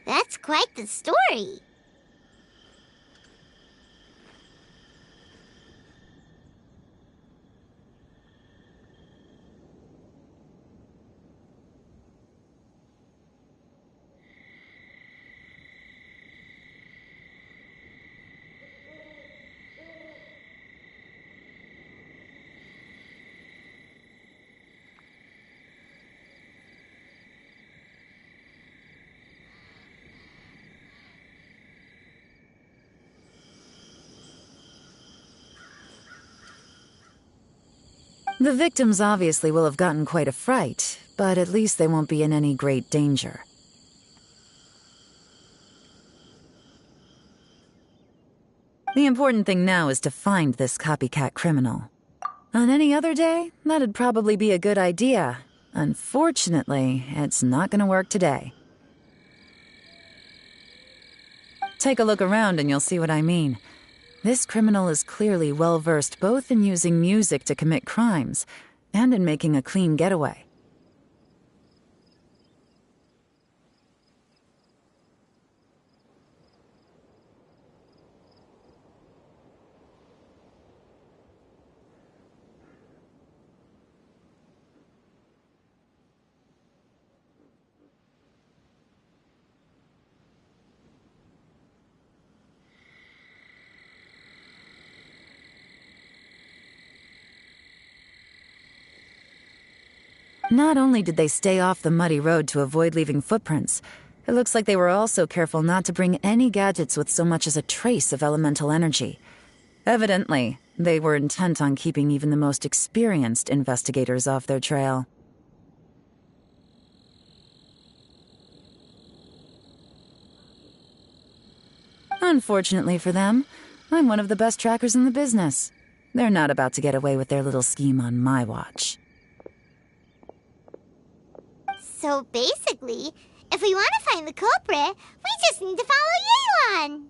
That's quite the story. The victims obviously will have gotten quite a fright, but at least they won't be in any great danger. The important thing now is to find this copycat criminal. On any other day, that'd probably be a good idea. Unfortunately, it's not gonna work today. Take a look around and you'll see what I mean. This criminal is clearly well-versed both in using music to commit crimes and in making a clean getaway. Not only did they stay off the muddy road to avoid leaving footprints, It looks like they were also careful not to bring any gadgets with so much as a trace of elemental energy. Evidently, they were intent on keeping even the most experienced investigators off their trail. Unfortunately for them, I'm one of the best trackers in the business. They're not about to get away with their little scheme on my watch. So basically, if we want to find the culprit, we just need to follow Yelan.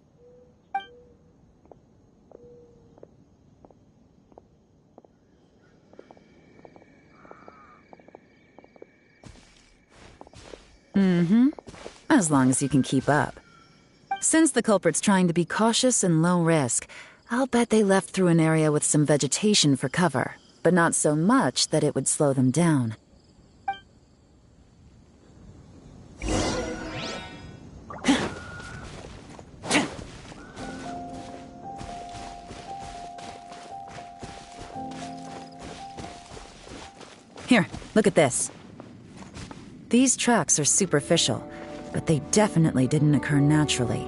As long as you can keep up. Since the culprit's trying to be cautious and low risk, I'll bet they left through an area with some vegetation for cover, but not so much that it would slow them down. Here, look at this. These tracks are superficial, but they definitely didn't occur naturally.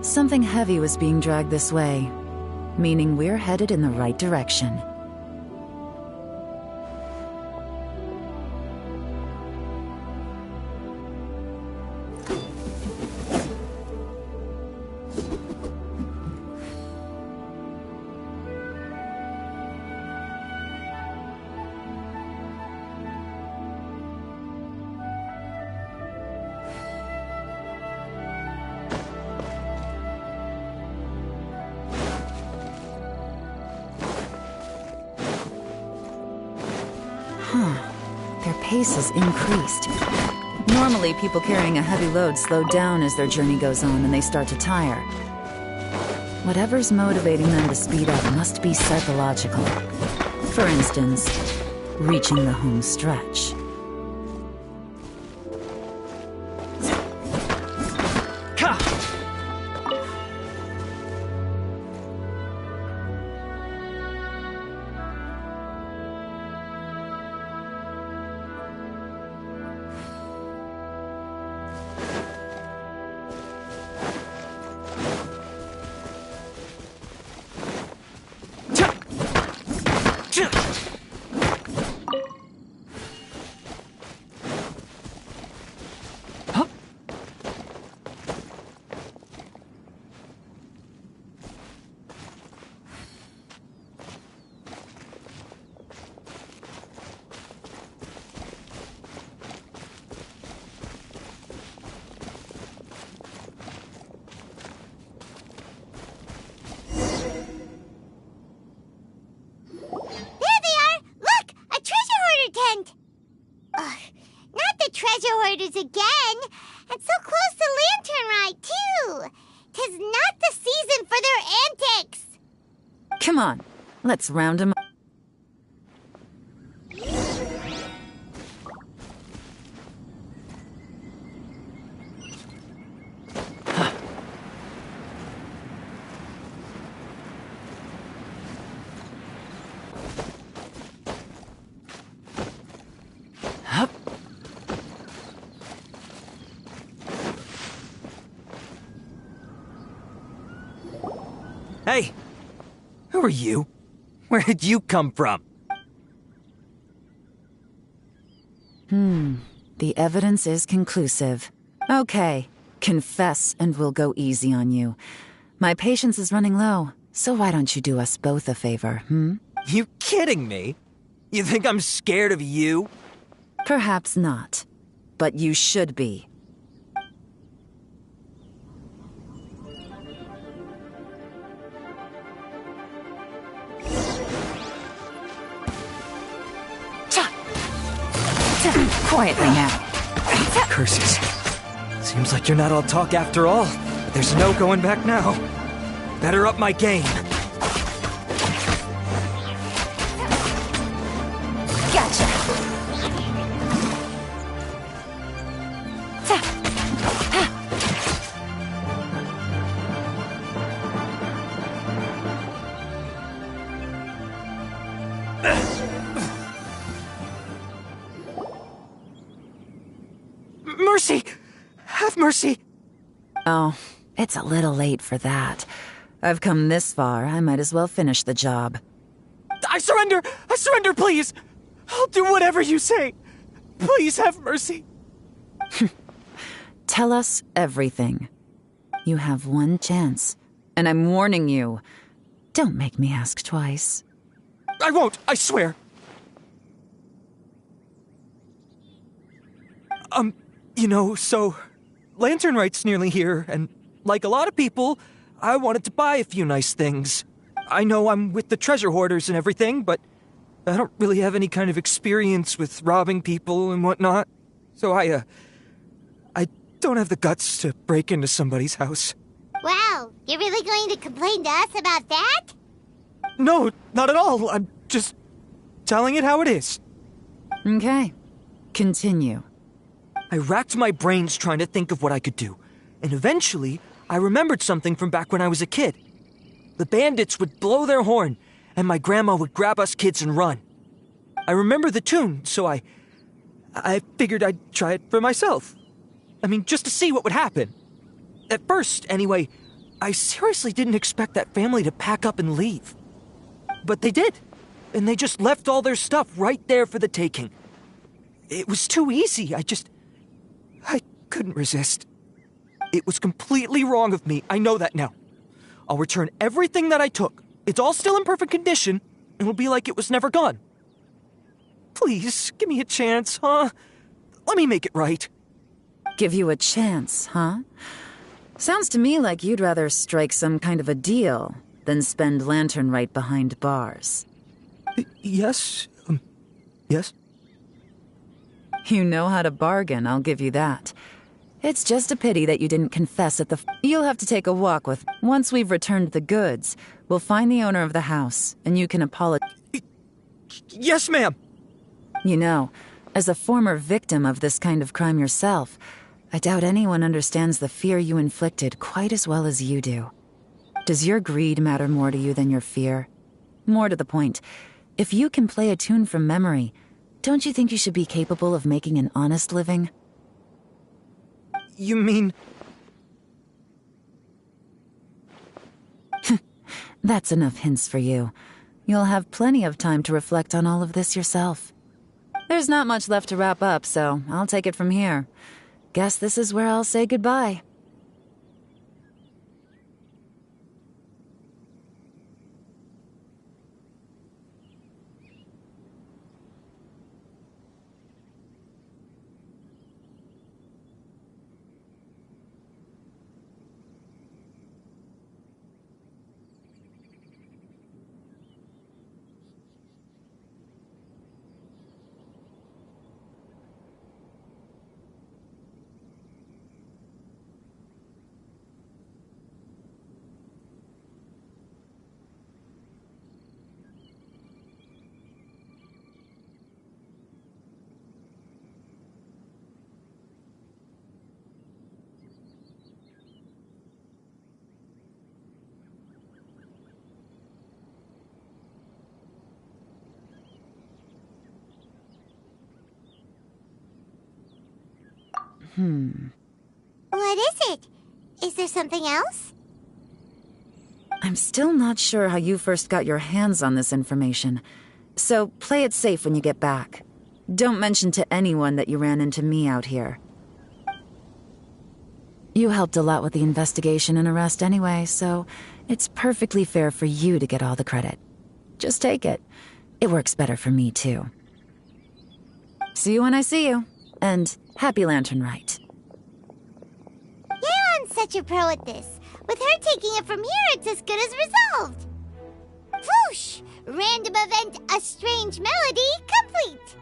Something heavy was being dragged this way, meaning we're headed in the right direction. Their pace has increased. Normally, people carrying a heavy load slow down as their journey goes on and they start to tire. Whatever's motivating them to speed up must be psychological. For instance, reaching the home stretch. Hoarders again, and so close to Lantern Ride, too. 'Tis not the season for their antics. Come on, let's round them up. Hey! Who are you? Where did you come from? The evidence is conclusive. Okay, confess and we'll go easy on you. My patience is running low, so why don't you do us both a favor, You kidding me? You think I'm scared of you? Perhaps not, but you should be. Quietly now. Curses. Seems like you're not all talk after all, but there's no going back now. Better up my game. Gotcha. Mercy! Have mercy! Oh, it's a little late for that. I've come this far, I might as well finish the job. I surrender! I surrender, please! I'll do whatever you say! Please have mercy! Tell us everything. You have one chance, and I'm warning you. Don't make me ask twice. I won't, I swear! So Lantern Right's nearly here, and like a lot of people, I wanted to buy a few nice things. I know I'm with the treasure hoarders and everything, but I don't really have any kind of experience with robbing people and whatnot. So I don't have the guts to break into somebody's house. Wow, you're really going to complain to us about that? No, not at all. I'm just telling it how it is. Okay. Continue. I racked my brains trying to think of what I could do, and eventually I remembered something from back when I was a kid. The bandits would blow their horn, and my grandma would grab us kids and run. I remember the tune, so I figured I'd try it for myself. I mean, just to see what would happen. At first, anyway, I seriously didn't expect that family to pack up and leave. But they did, and they just left all their stuff right there for the taking. It was too easy, I couldn't resist. It was completely wrong of me, I know that now. I'll return everything that I took. It's all still in perfect condition, and it'll be like it was never gone. Please, give me a chance, huh? Let me make it right. Give you a chance, huh? Sounds to me like you'd rather strike some kind of a deal than spend Lantern Right behind bars. Yes? Yes? You know how to bargain, I'll give you that. It's just a pity that you didn't confess at the... You'll have to take a walk with... Once we've returned the goods, we'll find the owner of the house, and you can apologize. Yes, ma'am! You know, as a former victim of this kind of crime yourself, I doubt anyone understands the fear you inflicted quite as well as you do. Does your greed matter more to you than your fear? More to the point, if you can play a tune from memory, don't you think you should be capable of making an honest living? You mean... That's enough hints for you. You'll have plenty of time to reflect on all of this yourself. There's not much left to wrap up, so I'll take it from here. Guess this is where I'll say goodbye. What is it? Is there something else? I'm still not sure how you first got your hands on this information, so play it safe when you get back. Don't mention to anyone that you ran into me out here. You helped a lot with the investigation and arrest anyway, so it's perfectly fair for you to get all the credit. Just take it. It works better for me, too. See you when I see you, and happy Lantern Right. Yaron's such a pro at this. With her taking it from here, it's as good as resolved. Whoosh! Random event, a strange melody, complete.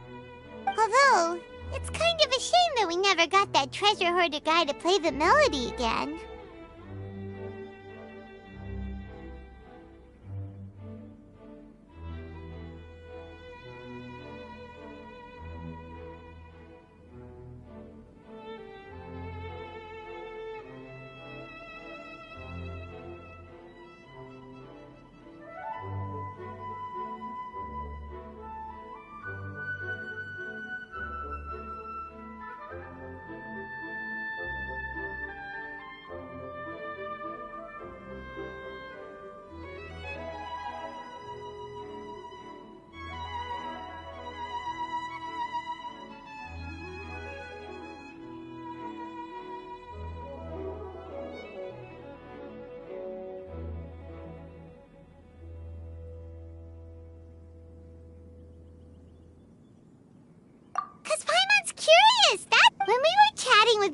Although, it's kind of a shame that we never got that treasure hoarder guy to play the melody again.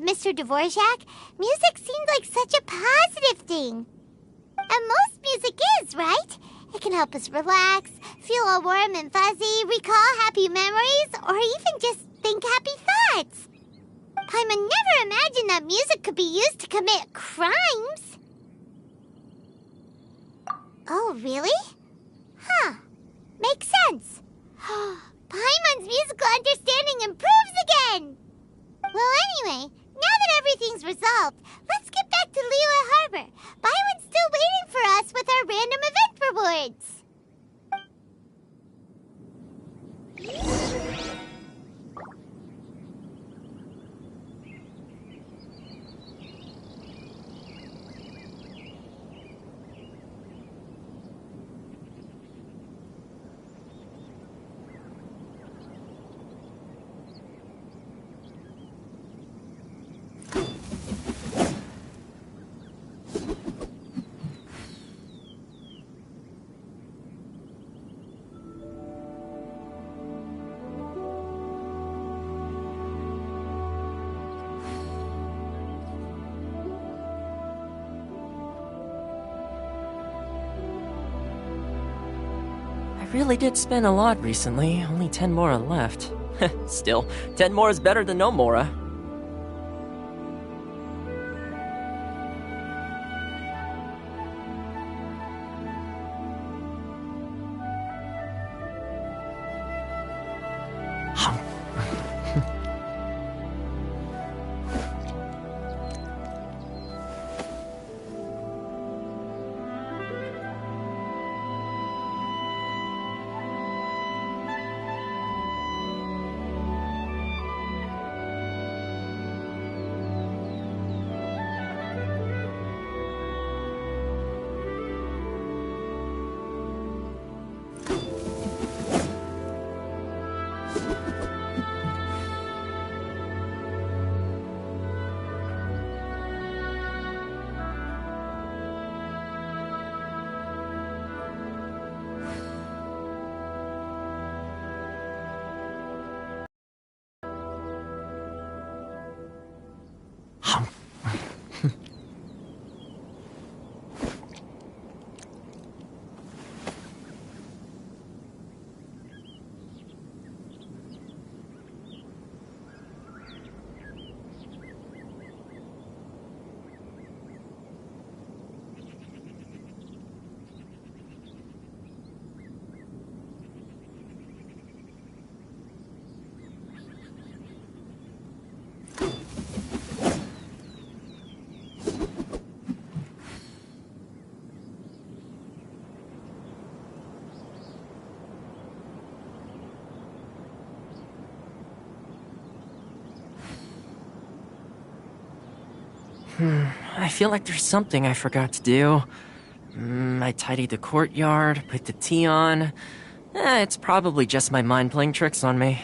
Mr. Dvorak, music seemed like such a positive thing. And most music is, right? It can help us relax, feel all warm and fuzzy, recall happy memories, or even just think happy thoughts. Paimon never imagined that music could be used to commit crimes. Oh, really? Huh. Makes sense. Paimon's musical understanding improves again! Well, anyway, now that everything's resolved, let's get back to Liyue Harbor. Byron's still waiting for us with our random event rewards. I really did spend a lot recently, only 10 Mora left. Still, 10 more is better than no Mora. I feel like there's something I forgot to do. I tidied the courtyard, put the tea on. It's probably just my mind playing tricks on me.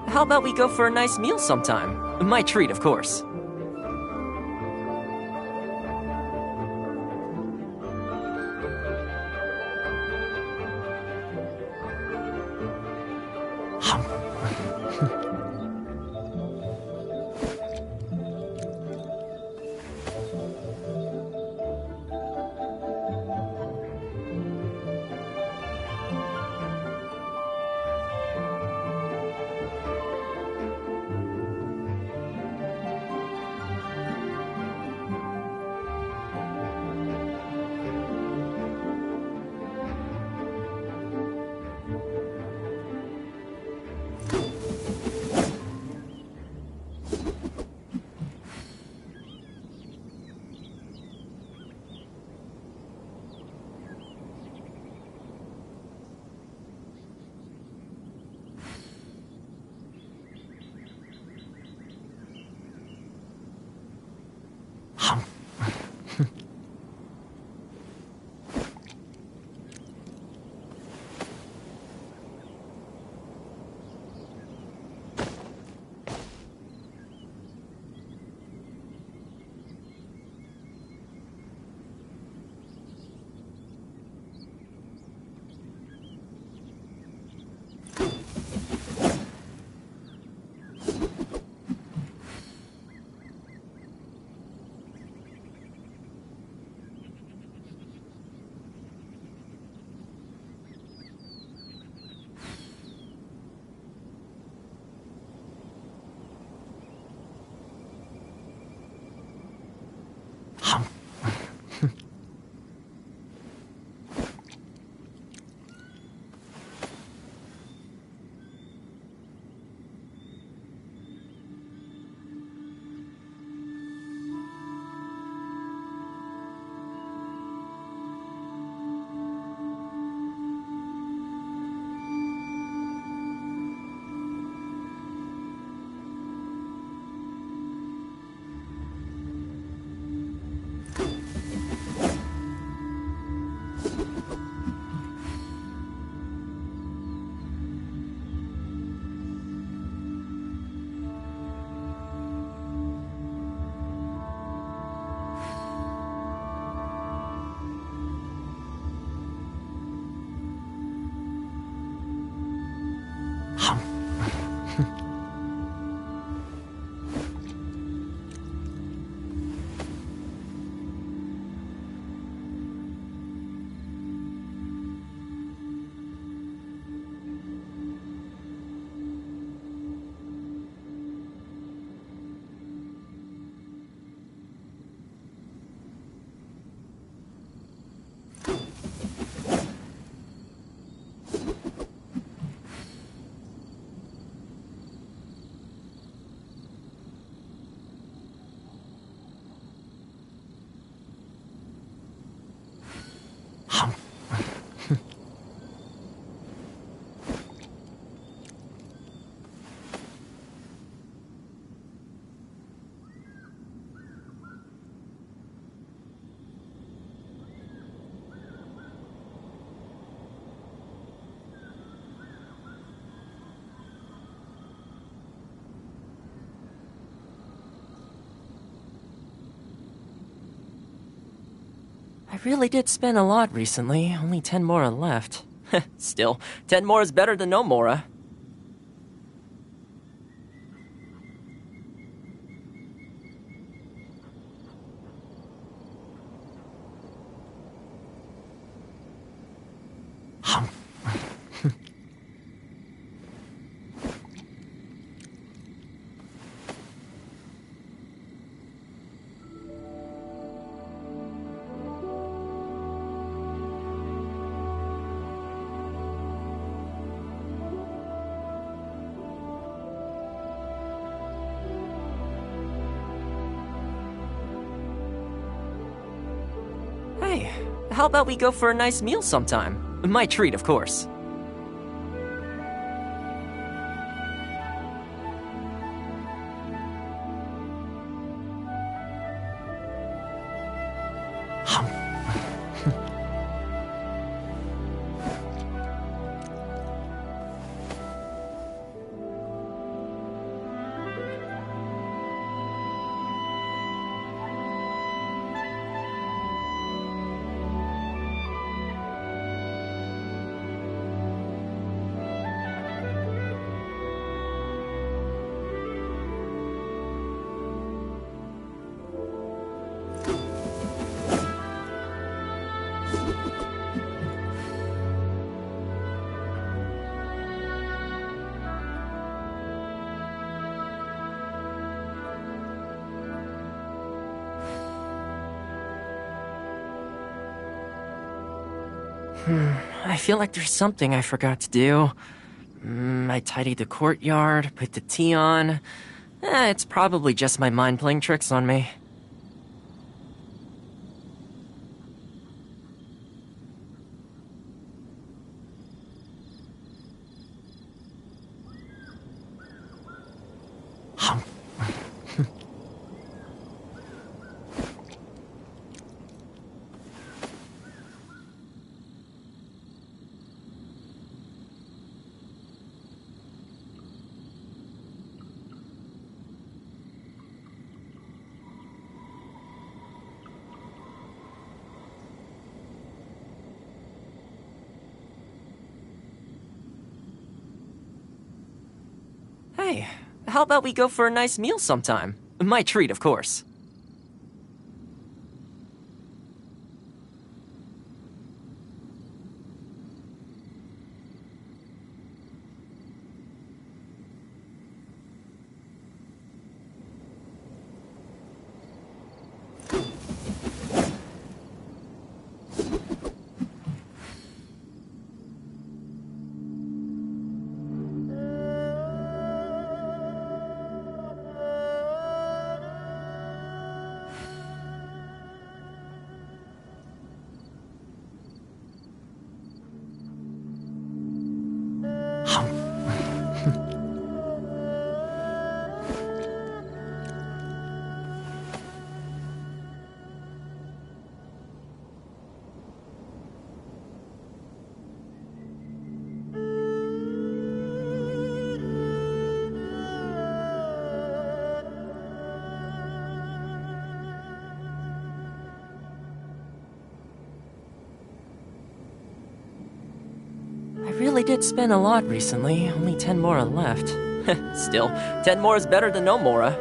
How about we go for a nice meal sometime? My treat, of course. I really did spin a lot recently. Only 10 Mora left. Still, 10 more is better than no Mora. Hey, how about we go for a nice meal sometime? My treat, of course. I feel like there's something I forgot to do. I tidied the courtyard, put the tea on. It's probably just my mind playing tricks on me. Hey, how about we go for a nice meal sometime? My treat, of course. I really did spend a lot recently, only 10 mora left. Still, 10 more is better than no mora.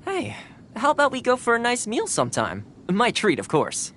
Hey, how about we go for a nice meal sometime? My treat, of course.